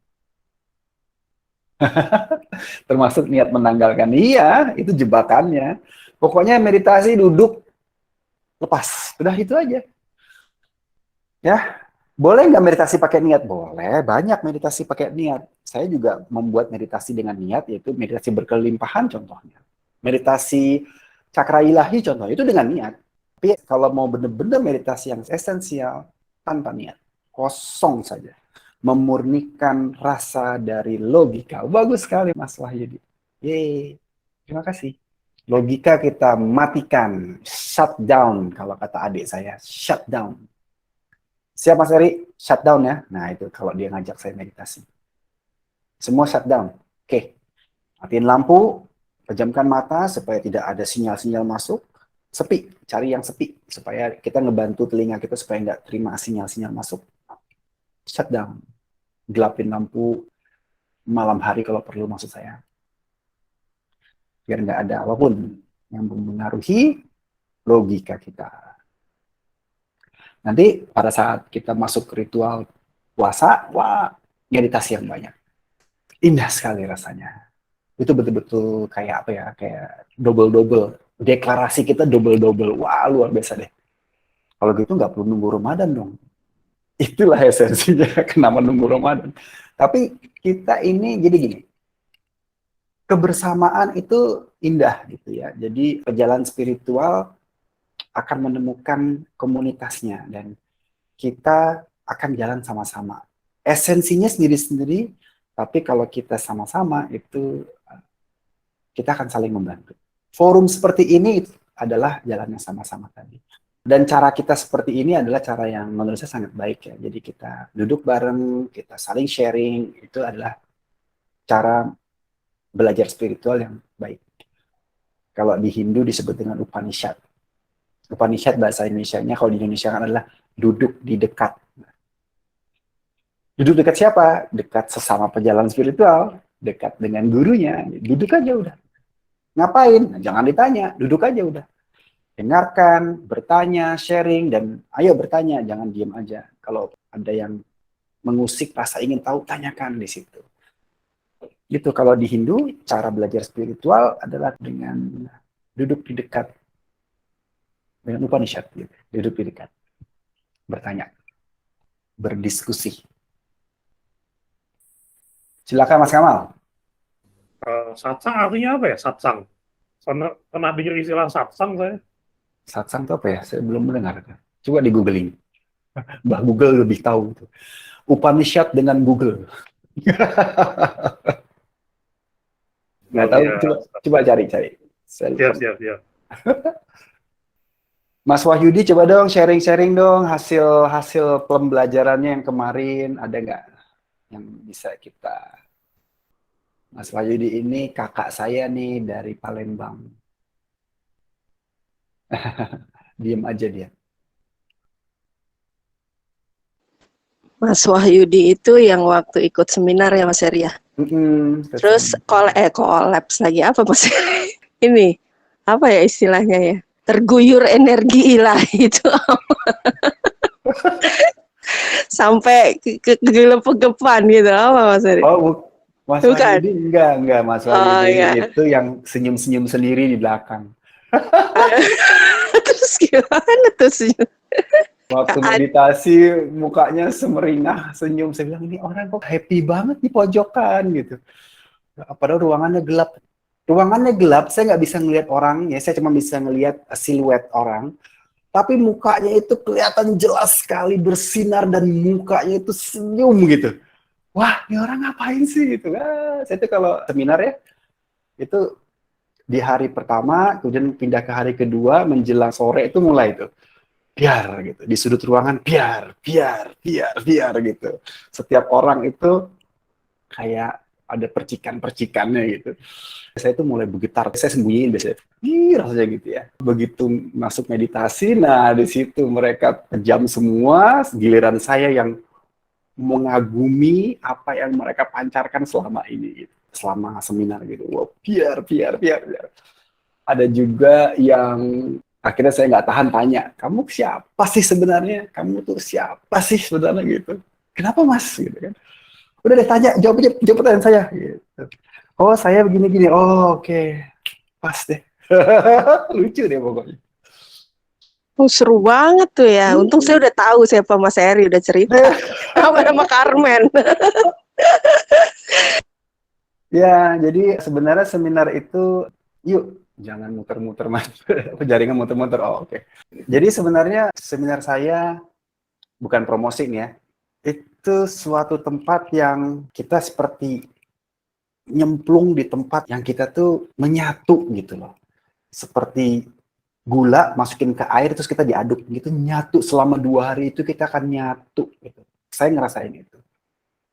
S1: Termasuk niat menanggalkan. Iya, itu jebakannya. Pokoknya meditasi duduk, lepas. Udah itu aja. Ya, boleh nggak meditasi pakai niat? Boleh, banyak meditasi pakai niat. Saya juga membuat meditasi dengan niat, yaitu meditasi berkelimpahan contohnya. Meditasi cakra ilahi contohnya, itu dengan niat. Tapi kalau mau benar-benar meditasi yang esensial, tanpa niat. Kosong saja. Memurnikan rasa dari logika. Bagus sekali Mas Wahyudi. Yeay, terima kasih. Logika kita matikan, shut down kalau kata adik saya, shut down. Siap Mas Eri? Shutdown ya. Nah itu kalau dia ngajak saya meditasi. Semua shutdown. Oke. Matiin lampu, pejamkan mata supaya tidak ada sinyal-sinyal masuk. Sepi, cari yang sepi. Supaya kita ngebantu telinga kita supaya nggak terima sinyal-sinyal masuk. Shutdown. Gelapin lampu malam hari kalau perlu maksud saya. Biar nggak ada apapun yang mempengaruhi logika kita. Nanti pada saat kita masuk ke ritual puasa, wah, meditasi yang banyak. Indah sekali rasanya. Itu betul-betul kayak apa ya, kayak double-double. Deklarasi kita double-double. Wah, luar biasa deh. Kalau gitu nggak perlu nunggu Ramadan dong. Itulah esensinya, kenapa nunggu Ramadan. Tapi kita ini jadi gini, kebersamaan itu indah gitu ya. Jadi perjalanan spiritual akan menemukan komunitasnya dan kita akan jalan sama-sama. Esensinya sendiri-sendiri, tapi kalau kita sama-sama itu kita akan saling membantu. Forum seperti ini adalah jalannya sama-sama tadi. Dan cara kita seperti ini adalah cara yang menurut saya sangat baik ya. Jadi kita duduk bareng, kita saling sharing, itu adalah cara belajar spiritual yang baik. Kalau di Hindu disebut dengan Upanishad. Upanishad bahasa Indonesianya kalau di Indonesia kan adalah duduk di dekat. Duduk dekat siapa? Dekat sesama pejalan spiritual, dekat dengan gurunya. Duduk aja udah. Ngapain? Jangan ditanya, duduk aja udah. Dengarkan, bertanya, sharing, dan ayo bertanya, jangan diam aja. Kalau ada yang mengusik rasa ingin tahu, tanyakan di situ. Gitu kalau di Hindu, cara belajar spiritual adalah dengan duduk di dekat dengan Upanishad, gitu. Duduk di dekat, bertanya, berdiskusi. Silakan Mas Kamal.
S4: Satsang artinya apa ya? Satsang. Pernah dengar istilah satsang saya.
S1: Satsang itu apa ya? Saya belum mendengar. Coba di googling. Mbah Google lebih tahu. Upanishad dengan Google. Nggak tahu.
S4: Ya.
S1: Coba cari.
S4: Siap.
S1: Mas Wahyudi, coba dong sharing-sharing dong hasil pembelajarannya yang kemarin, ada nggak yang bisa kita? Mas Wahyudi ini kakak saya nih dari Palembang. Diam aja dia.
S5: Mas Wahyudi itu yang waktu ikut seminar ya Mas Heri ya. Terus kolaps lagi apa Mas Heri? Ini apa ya istilahnya ya? Terguyur energi ilahi itu sampai kegelepgepan gitu apa Mas Heri?
S1: Oh, Mas Wahyudi enggak Mas Wahyudi itu yang senyum-senyum sendiri di belakang.
S5: Terus gimana tuh senyum?
S1: Waktu meditasi mukanya semeringah senyum, saya bilang ini orang kok happy banget di pojokan gitu. Padahal ruangannya gelap. Ruangannya gelap, saya nggak bisa ngelihat orang, ya saya cuma bisa ngelihat siluet orang. Tapi mukanya itu kelihatan jelas sekali bersinar dan mukanya itu senyum gitu. wah ini orang ngapain sih gitu. Saya tuh kalau seminar ya, itu di hari pertama, kemudian pindah ke hari kedua, menjelang sore itu mulai tuh. Biar gitu, di sudut ruangan biar gitu. Setiap orang itu kayak ada percikan-percikannya gitu. Saya itu mulai bergetar, saya sembunyiin biasanya. Ih, rasanya gitu ya. Begitu masuk meditasi, nah di situ mereka kejam semua, giliran saya yang mengagumi apa yang mereka pancarkan selama ini gitu. Selama seminar gitu. Wow, biar. Ada juga yang akhirnya saya nggak tahan tanya, kamu siapa sih sebenarnya? Kamu tuh siapa sih sebenarnya gitu? Kenapa mas? Gitu kan? Udah deh tanya, jawab pertanyaan saya. Gitu. Oh saya begini-gini. Oh oke, pas deh. Lucu deh pokoknya.
S5: Oh, seru banget tuh ya. Untung saya udah tahu siapa Mas Eri, udah cerita. Apa nama Carmen?
S1: Ya, jadi sebenarnya seminar itu, yuk jangan muter-muter mas, jaringan muter-muter. Oh oke. Jadi sebenarnya seminar saya bukan promosi nih ya. Itu suatu tempat yang kita seperti nyemplung di tempat yang kita tuh menyatu gitu loh. Seperti gula masukin ke air terus kita diaduk gitu, nyatu selama 2 hari itu kita akan nyatu gitu. Saya ngerasain itu.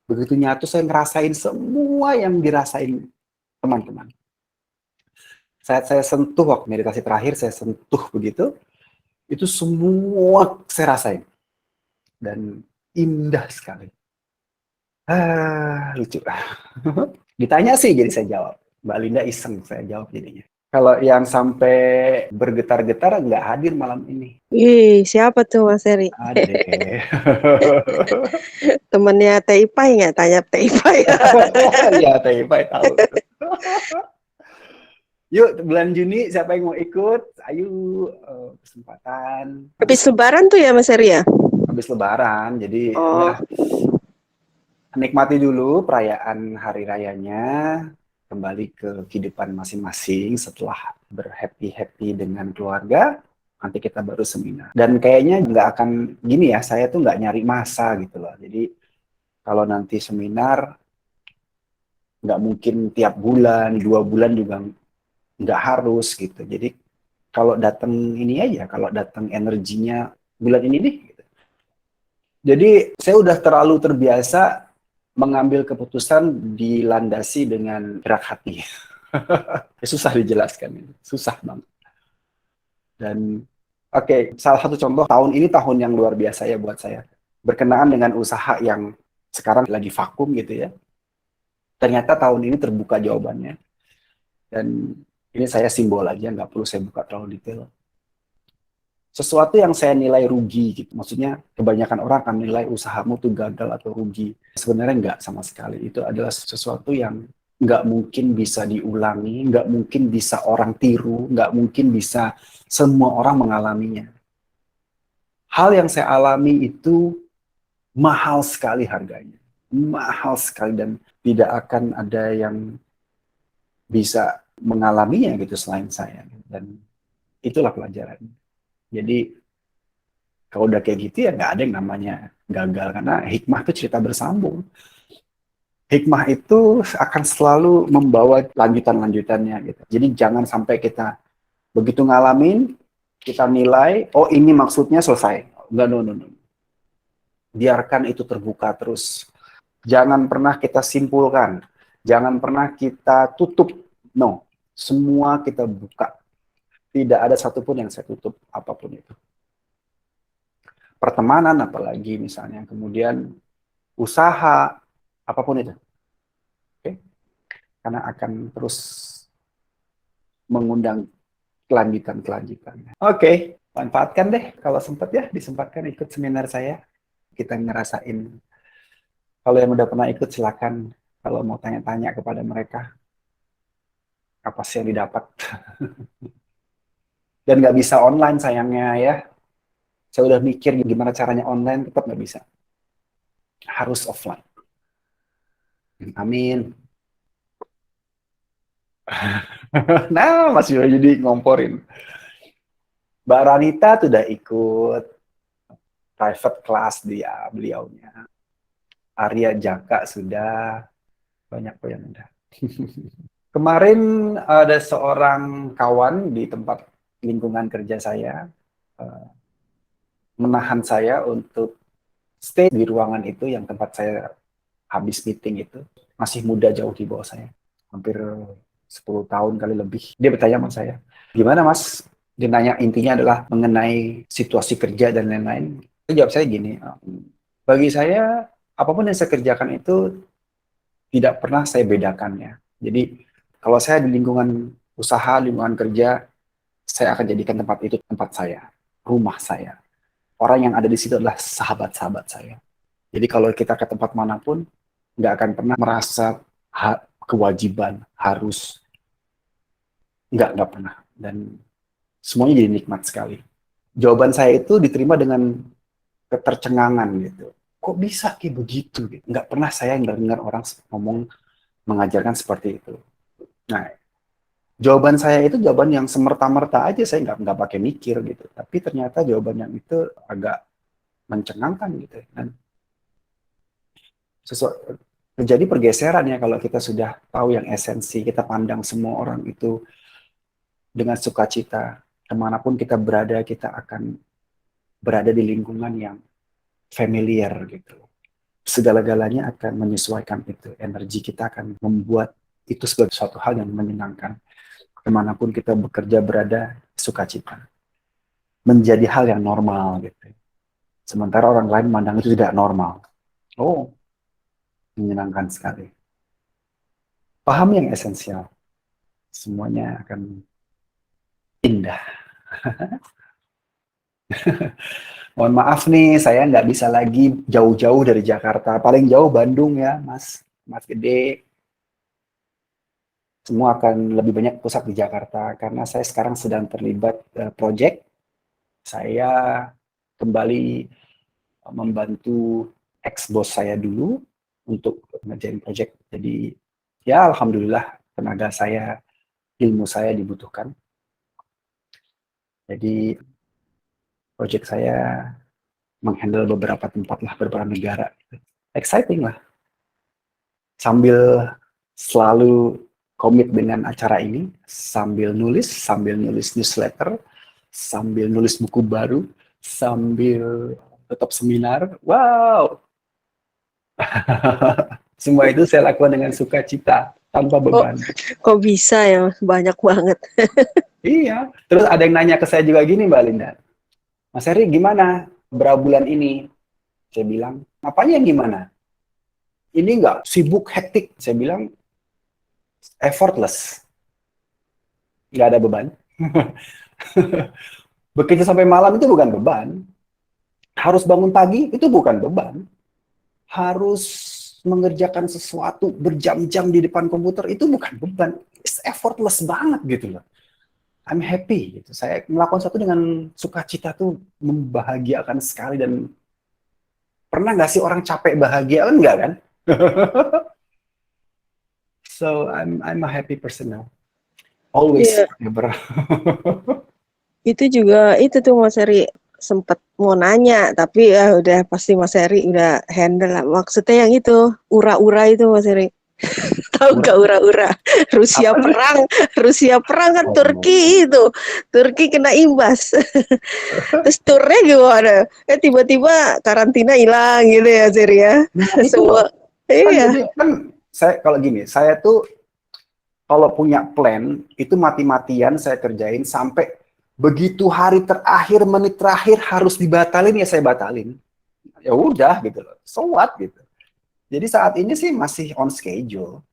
S1: Begitu nyatu saya ngerasain semua yang dirasain teman-teman. Saat saya sentuh waktu meditasi terakhir, saya sentuh begitu, itu semua saya rasain. Dan indah sekali. Lucu. Ditanya sih jadi saya jawab. Mbak Linda iseng saya jawab jadinya. Kalau yang sampai bergetar-getar nggak hadir malam ini.
S5: Ih, siapa tuh Mas Eri?
S1: Ade.
S5: Temennya Teipai nggak? Tanya Teipai.
S1: Ya, Teipai tahu. Yuk, bulan Juni siapa yang mau ikut? Ayo, kesempatan.
S5: Habis Lebaran tuh ya Mas Eri ya?
S1: Habis Lebaran, jadi
S5: Oh,
S1: ya, nikmati dulu perayaan hari rayanya, kembali ke kehidupan masing-masing setelah berhappy-happy dengan keluarga, nanti kita baru seminar. Dan kayaknya nggak akan gini ya, saya tuh nggak nyari masa gitu loh. Jadi kalau nanti seminar, nggak mungkin tiap bulan, 2 bulan juga nggak harus gitu. Jadi kalau datang ini aja, kalau datang energinya bulan ini nih. Gitu. Jadi saya udah terlalu terbiasa mengambil keputusan dilandasi dengan gerak hati. Susah dijelaskan, susah banget. Dan oke, salah satu contoh tahun ini tahun yang luar biasa ya buat saya. Berkenaan dengan usaha yang sekarang lagi vakum gitu ya. Ternyata tahun ini terbuka jawabannya. Dan ini saya simbol aja, nggak perlu saya buka terlalu detail. Sesuatu yang saya nilai rugi gitu. Maksudnya kebanyakan orang akan nilai usahamu tuh gagal atau rugi. Sebenarnya nggak sama sekali. Itu adalah sesuatu yang nggak mungkin bisa diulangi, nggak mungkin bisa orang tiru, nggak mungkin bisa semua orang mengalaminya. Hal yang saya alami itu mahal sekali harganya. Mahal sekali dan tidak akan ada yang bisa mengalaminya gitu selain saya. Dan itulah pelajaran. Jadi kalau udah kayak gitu ya nggak ada yang namanya gagal karena hikmah itu cerita bersambung. Hikmah itu akan selalu membawa lanjutan-lanjutannya gitu. Jadi jangan sampai kita begitu ngalamin kita nilai oh ini maksudnya selesai. Enggak, no. Biarkan itu terbuka terus. Jangan pernah kita simpulkan. Jangan pernah kita tutup. No. Semua kita buka. Tidak ada satupun yang saya tutup apapun itu. Pertemanan apalagi misalnya, kemudian usaha, apapun itu. Oke? Karena akan terus mengundang kelanjutan. Oke, manfaatkan deh kalau sempat ya, disempatkan ikut seminar saya. Kita ngerasain. Kalau yang udah pernah ikut silakan kalau mau tanya-tanya kepada mereka apa sih yang didapat. Dan nggak bisa online sayangnya ya. Saya udah mikir gimana caranya online, tetap nggak bisa. Harus offline. Amin. Nah, masih jadi ngomporin. Mbak Ranita tuh udah ikut private class dia, beliaunya. Arya Jaka sudah, banyak kok yang udah. Kemarin ada seorang kawan di tempat lingkungan kerja saya eh, menahan saya untuk stay di ruangan itu yang tempat saya habis meeting itu. Masih muda jauh di bawah saya, hampir 10 tahun kali lebih. Dia bertanya sama saya, gimana mas? Dia nanya, intinya adalah mengenai situasi kerja dan lain-lain. Saya jawab saya gini, bagi saya apapun yang saya kerjakan itu tidak pernah saya bedakannya. Jadi kalau saya di lingkungan usaha, lingkungan kerja, saya akan jadikan tempat itu tempat saya, rumah saya. Orang yang ada di situ adalah sahabat-sahabat saya. Jadi kalau kita ke tempat manapun, nggak akan pernah merasa kewajiban, harus. Nggak pernah. Dan semuanya jadi nikmat sekali. Jawaban saya itu diterima dengan ketercengangan gitu. Kok bisa kayak begitu? Gitu. Nggak pernah saya dengar orang ngomong, mengajarkan seperti itu. Nah, jawaban saya itu jawaban yang semerta-merta aja, saya nggak pakai mikir gitu. Tapi ternyata jawaban yang itu agak mencengangkan gitu. Dan terjadi pergeseran ya kalau kita sudah tahu yang esensi, kita pandang semua orang itu dengan sukacita. Kemanapun kita berada, kita akan berada di lingkungan yang familiar gitu. Segala-galanya akan menyesuaikan itu. Energi kita akan membuat itu sebagai suatu hal yang menyenangkan. Kemanapun kita bekerja berada, sukacita. Menjadi hal yang normal gitu. Sementara orang lain memandang itu tidak normal. Oh, menyenangkan sekali. Paham yang esensial. Semuanya akan indah. Mohon maaf nih, saya nggak bisa lagi jauh-jauh dari Jakarta. Paling jauh Bandung ya, Mas. Mas Gede. Semua akan lebih banyak pusat di Jakarta. Karena saya sekarang sedang terlibat project. Saya kembali membantu ex-bos saya dulu untuk ngerjain project. Jadi, ya alhamdulillah tenaga saya, ilmu saya dibutuhkan. Jadi, project saya menghandle beberapa tempat lah, beberapa negara. Exciting lah. Sambil selalu komit dengan acara ini, sambil nulis newsletter, sambil nulis buku baru, sambil tetap seminar. Wow! Semua itu saya lakukan dengan sukacita, tanpa beban.
S5: Kok bisa ya, banyak banget.
S1: Iya. Terus ada yang nanya ke saya juga gini, Mbak Linda. Mas Heri, gimana berapa bulan ini? Saya bilang, apanya yang gimana? Ini enggak sibuk, hektik. Saya bilang, effortless. Nggak ada beban. Bekerja sampai malam itu bukan beban. Harus bangun pagi, itu bukan beban. Harus mengerjakan sesuatu berjam-jam di depan komputer, itu bukan beban. It's effortless banget gitu loh. I'm happy gitu. Saya melakukan sesuatu dengan sukacita tuh membahagiakan sekali. Dan pernah nggak sih orang capek bahagia? Enggak kan? So I'm a happy person now. Always, forever.
S5: Itu juga itu tuh Mas Heri sempat mau nanya, tapi ya udah pasti Mas Heri udah handle lah. Maksudnya yang itu ura-ura itu Mas Heri. Tahu nggak ura-ura? Rusia perang kan, Turki itu. Turki kena imbas. Terus turnya gimana? Tiba-tiba karantina hilang gitu ya, Seri ya.
S1: Nah, itu
S5: Semua. Iya.
S1: kan saya kalau gini, saya tuh kalau punya plan itu mati-matian saya kerjain sampai begitu hari terakhir, menit terakhir harus dibatalin, ya saya batalin. Ya udah gitu loh. So what gitu. Jadi saat ini sih masih on schedule.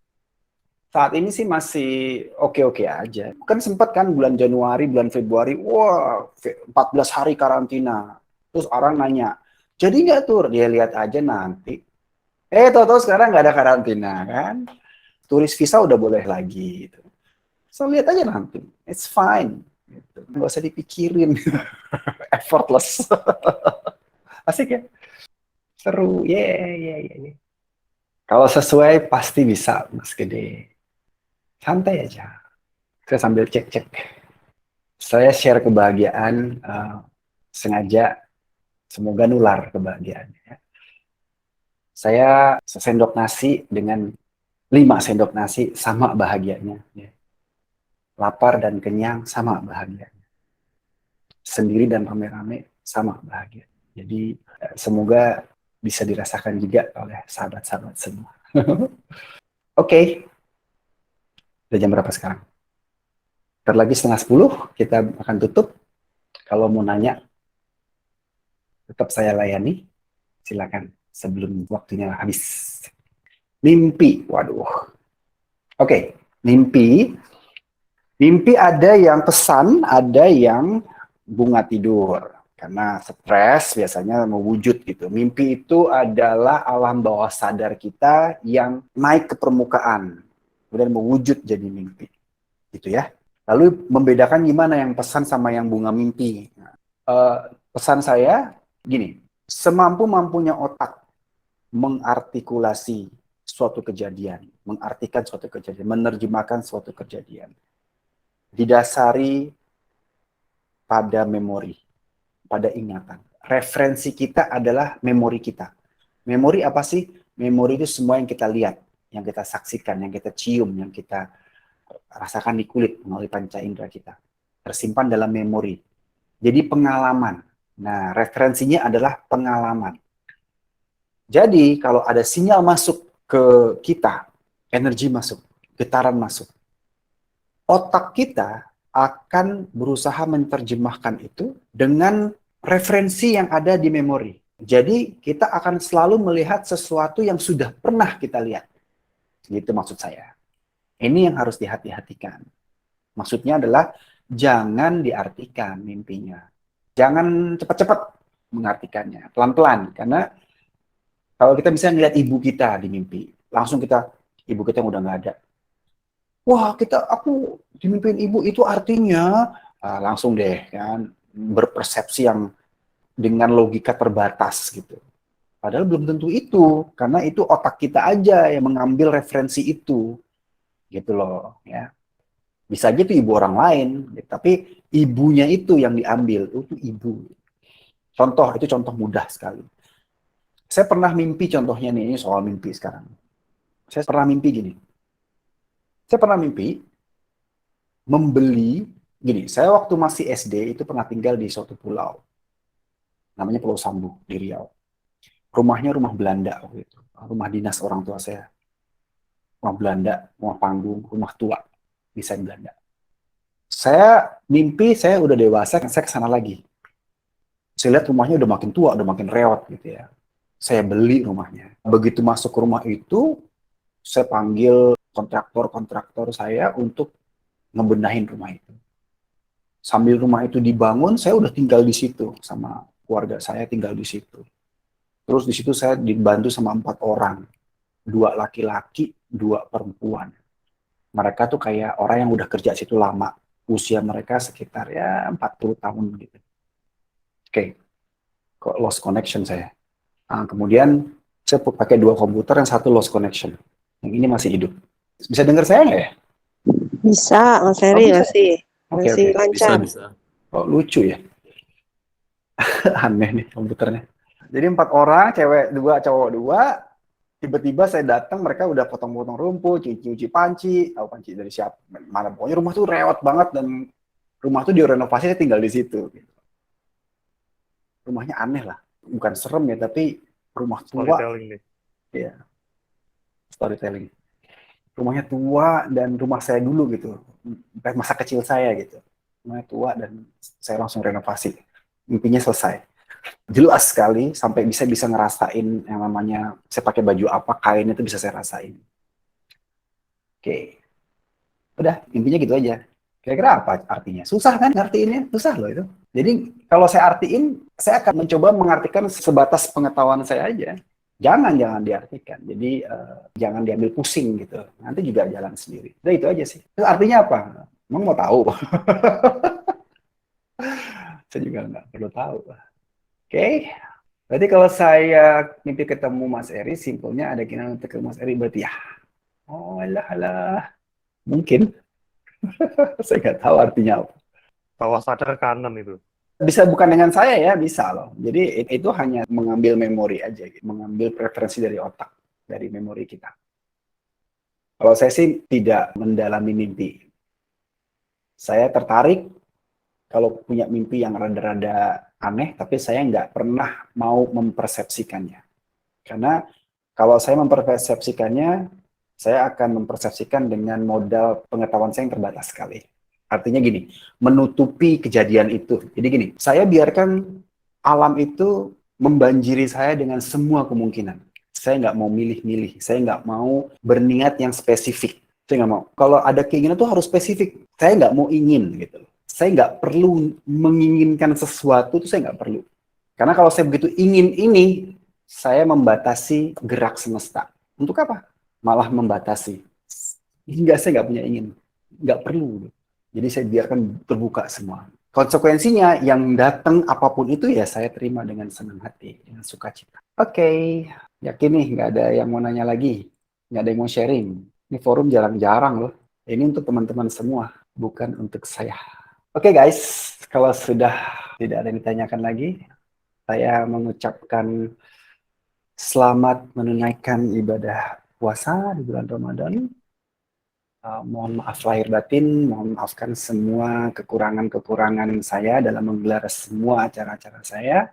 S1: Saat ini sih masih oke-oke aja. Kan sempat kan bulan Januari, bulan Februari, wah 14 hari karantina. Terus orang nanya, jadi nggak tur? Dia lihat aja nanti. Tahu-tahu sekarang nggak ada karantina kan? Turis visa udah boleh lagi. Gitu. So lihat aja nanti. It's fine. Gitu. Nggak usah dipikirin. Effortless. Asik ya? Seru. Yeah. Kalau sesuai pasti bisa, Mas Gede. Santai aja. Saya sambil cek-cek. Saya share kebahagiaan, sengaja semoga nular kebahagiaannya. Saya sesendok nasi dengan 5 sendok nasi sama bahagianya. Ya. Lapar dan kenyang sama bahagianya. Sendiri dan rame-rame sama bahagia. Jadi semoga bisa dirasakan juga oleh sahabat-sahabat semua. Oke. Udah jam berapa sekarang? Ntar lagi 9:30 kita akan tutup. Kalau mau nanya, tetap saya layani. Silakan sebelum waktunya habis. Mimpi, waduh. Oke, mimpi. Mimpi ada yang pesan, ada yang bunga tidur. Karena stres biasanya mewujud gitu. Mimpi itu adalah alam bawah sadar kita yang naik ke permukaan. Kemudian mewujud jadi mimpi. Gitu ya. Lalu membedakan gimana yang pesan sama yang bunga mimpi. Pesan saya gini, semampu-mampunya otak mengartikulasi suatu kejadian, mengartikan suatu kejadian, menerjemahkan suatu kejadian. Didasari pada memori, pada ingatan. Referensi kita adalah memori kita. Memori apa sih? Memori itu semua yang kita lihat, yang kita saksikan, yang kita cium, yang kita rasakan di kulit melalui panca indera kita. Tersimpan dalam memori. Jadi pengalaman. Nah, referensinya adalah pengalaman. Jadi kalau ada sinyal masuk ke kita, energi masuk, getaran masuk, otak kita akan berusaha menerjemahkan itu dengan referensi yang ada di memori. Jadi kita akan selalu melihat sesuatu yang sudah pernah kita lihat. Gitu maksud saya. Ini yang harus dihati-hatikan. Maksudnya adalah jangan diartikan mimpinya. Jangan cepat-cepat mengartikannya. Pelan-pelan. Karena kalau kita bisa ngeliat ibu kita di mimpi, langsung ibu kita yang udah nggak ada. Wah, aku dimimpiin ibu itu artinya langsung deh kan berpersepsi yang dengan logika terbatas gitu. Padahal belum tentu itu, karena itu otak kita aja yang mengambil referensi itu, gitu loh ya. Bisa aja itu ibu orang lain, gitu. Tapi ibunya itu yang diambil, itu ibu. Itu contoh mudah sekali. Saya pernah mimpi contohnya nih, ini soal mimpi sekarang. Saya pernah mimpi gini. Saya pernah mimpi membeli, gini, saya waktu masih SD itu pernah tinggal di suatu pulau. Namanya Pulau Sambu di Riau. Rumahnya rumah Belanda waktu itu. Rumah dinas orang tua saya. Rumah Belanda, rumah panggung, rumah tua. Desain Belanda. Saya mimpi, saya udah dewasa, saya kesana lagi. Saya lihat rumahnya udah makin tua, udah makin reot gitu ya. Saya beli rumahnya. Begitu masuk ke rumah itu, saya panggil kontraktor saya untuk ngebenahin rumah itu. Sambil rumah itu dibangun, saya udah tinggal di situ sama keluarga saya tinggal di situ. Terus di situ saya dibantu sama 4 orang, 2 laki-laki, 2 perempuan. Mereka tuh kayak orang yang udah kerja situ lama, usia mereka sekitar ya 40 tahun gitu. Oke, kok lost connection saya. Nah, kemudian saya pakai 2 komputer, yang satu lost connection, yang ini masih hidup. Bisa dengar saya nggak ya?
S5: Bisa, Mas Heri masih lancar.
S6: Bisa.
S1: Oh, lucu ya. Aneh nih komputernya. Jadi 4 orang, cewek 2, cowok 2. Tiba-tiba saya datang, mereka udah potong-potong rumput, cuci panci, tahu panci dari siapa, mana pokoknya rumah tuh rewot banget dan rumah tuh direnovasi, saya tinggal di situ. Rumahnya aneh lah, bukan serem ya, tapi rumah tua.
S4: Storytelling nih.
S1: Iya, storytelling. Rumahnya tua dan rumah saya dulu gitu, masa kecil saya gitu. Rumahnya tua dan saya langsung renovasi. Mimpinya selesai. Jelas sekali sampai bisa ngerasain yang namanya saya pakai baju apa, kain itu bisa saya rasain. Oke. Udah, intinya gitu aja. Kira-kira apa artinya? Susah kan ngertiinnya? Susah loh itu. Jadi kalau saya artiin, saya akan mencoba mengartikan sebatas pengetahuan saya aja. Jangan diartikan. Jadi jangan diambil pusing gitu. Nanti juga jalan sendiri. Udah itu aja sih. Terus artinya apa? Emang mau tahu? Saya juga nggak perlu tahu. Oke, berarti kalau saya mimpi ketemu Mas Eri, simpelnya ada keinginan untuk ketemu Mas Eri, berarti ya, oh alah, mungkin. Saya nggak tahu artinya apa.
S4: Bawah sadar kanan itu.
S1: Bisa bukan dengan saya ya, bisa loh. Jadi itu hanya mengambil memori aja, gitu. Mengambil preferensi dari otak, dari memori kita. Kalau saya sih tidak mendalami mimpi. Saya tertarik kalau punya mimpi yang rada-rada aneh, tapi saya nggak pernah mau mempersepsikannya. Karena kalau saya mempersepsikannya, saya akan mempersepsikan dengan modal pengetahuan saya yang terbatas sekali. Artinya gini, menutupi kejadian itu. Jadi gini, saya biarkan alam itu membanjiri saya dengan semua kemungkinan. Saya nggak mau milih-milih, saya nggak mau berniat yang spesifik. Saya nggak mau. Kalau ada keinginan itu harus spesifik. Saya nggak mau ingin gitu. Saya nggak perlu menginginkan sesuatu, itu saya nggak perlu. Karena kalau saya begitu ingin ini, saya membatasi gerak semesta. Untuk apa? Malah membatasi. Hingga saya nggak punya ingin. Nggak perlu. Jadi saya biarkan terbuka semua. Konsekuensinya yang datang apapun itu ya saya terima dengan senang hati, dengan sukacita. Oke, yakin nih nggak ada yang mau nanya lagi, nggak ada yang mau sharing. Ini forum jarang-jarang loh. Ini untuk teman-teman semua, bukan untuk saya. Oke guys, kalau sudah tidak ada yang ditanyakan lagi, saya mengucapkan selamat menunaikan ibadah puasa di bulan Ramadan. Mohon maaf lahir batin, mohon maafkan semua kekurangan-kekurangan saya dalam menggelar semua acara-acara saya.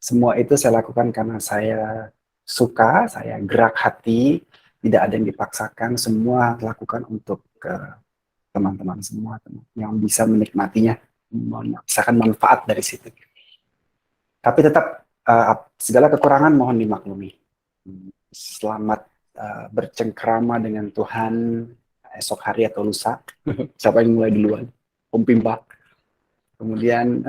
S1: Semua itu saya lakukan karena saya suka, saya gerak hati, tidak ada yang dipaksakan, semua lakukan untuk teman-teman semua yang bisa menikmatinya, merasakan manfaat dari situ. Tapi tetap segala kekurangan mohon dimaklumi. Selamat bercengkrama dengan Tuhan esok hari atau lusa. Siapa yang mulai duluan? Om Pimpa. Kemudian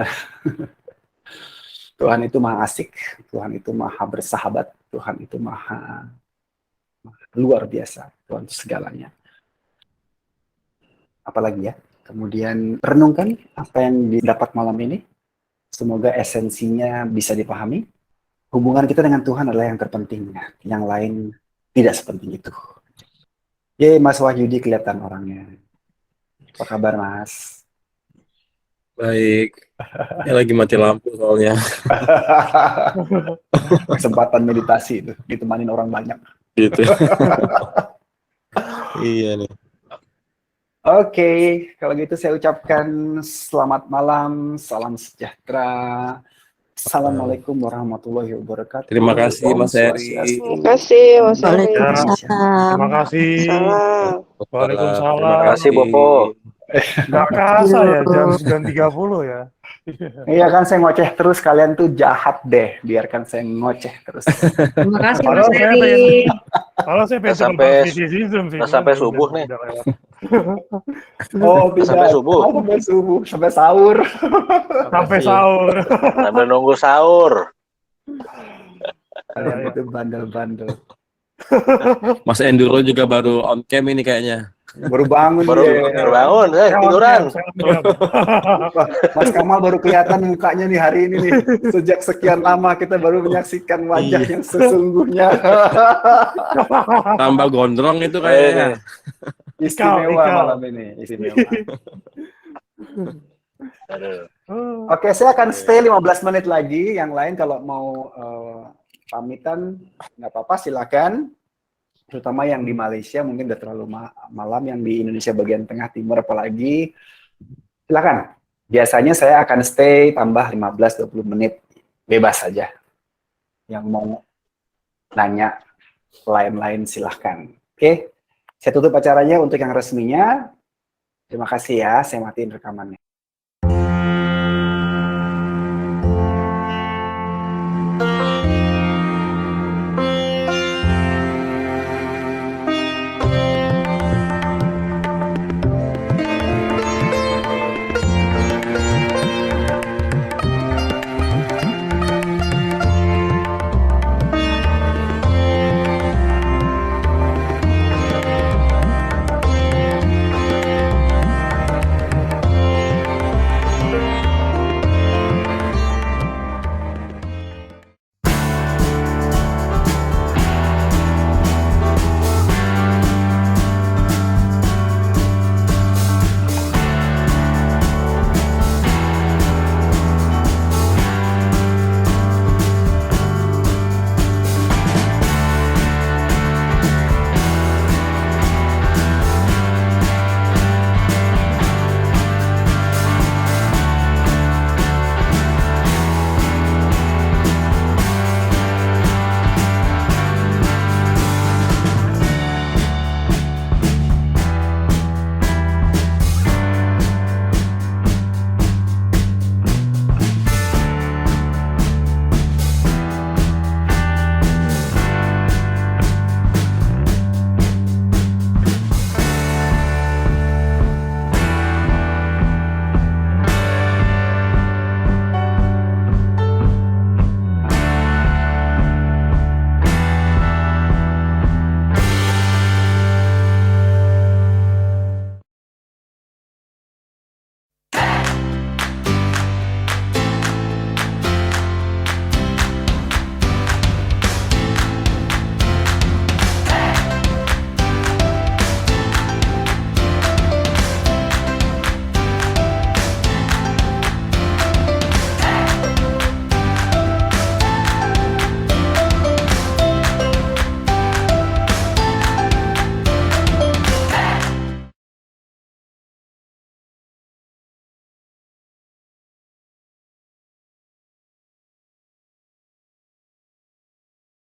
S1: Tuhan itu maha asik, Tuhan itu maha bersahabat, Tuhan itu maha luar biasa, Tuhan itu segalanya. Apalagi ya? Kemudian renungkan apa yang didapat malam ini. Semoga esensinya bisa dipahami. Hubungan kita dengan Tuhan adalah yang terpenting. Yang lain tidak sepenting itu. Yeay, Mas Wahyudi kelihatan orangnya. Apa kabar, Mas?
S6: Baik. Ya lagi mati lampu soalnya.
S1: Kesempatan meditasi itu, ditemanin orang banyak.
S6: Gitu. Iya nih.
S1: Oke, kalau gitu saya ucapkan selamat malam, salam sejahtera. Assalamualaikum warahmatullahi wabarakatuh.
S6: Terima kasih, Mas Eri.
S5: Terima kasih, Mas Eri.
S2: Waalaikumsalam.
S4: Terima kasih.
S5: Salam.
S4: Waalaikumsalam.
S6: Terima kasih,
S7: Bopo.
S4: Nggak kerasa ya jam 9.30 ya.
S1: Iya kan saya ngoceh terus, kalian tuh jahat deh, biarkan saya ngoceh terus.
S8: Terima kasih Mas
S4: Padahal saya
S8: Eri.
S4: pengen, padahal saya pengen
S7: Sampai-
S4: criticism sih.
S7: Nggak sampai subuh nih.
S4: Udah lewat.
S1: Oh,
S7: Sampai
S1: tidak.
S7: subuh.
S1: Oh, sampai subuh, sampai sahur.
S4: Sampai sahur.
S7: Sambil nunggu sahur.
S1: Kalian itu bandel-bandel.
S6: Mas Enduro juga baru on cam ini kayaknya.
S1: Baru bangun
S7: Baru
S1: dia.
S7: bangun, tiduran.
S1: Mas Kamal baru kelihatan mukanya nih hari ini nih. Sejak sekian lama kita baru menyaksikan wajah
S6: Iya.
S1: yang sesungguhnya.
S6: Tambah gondrong itu kayaknya.
S1: Istimewa
S4: Ikal.
S1: malam ini, istimewa.
S7: Aduh.
S1: Oke, saya akan stay 15 menit lagi. Yang lain kalau mau pamitan, nggak apa-apa, silakan. Terutama yang di Malaysia mungkin udah terlalu malam, yang di Indonesia bagian tengah timur apalagi. Silakan. Biasanya saya akan stay tambah 15-20 menit. Bebas saja. Yang mau nanya lain-lain silahkan. Oke, saya tutup acaranya untuk yang resminya. Terima kasih ya, saya matiin rekamannya.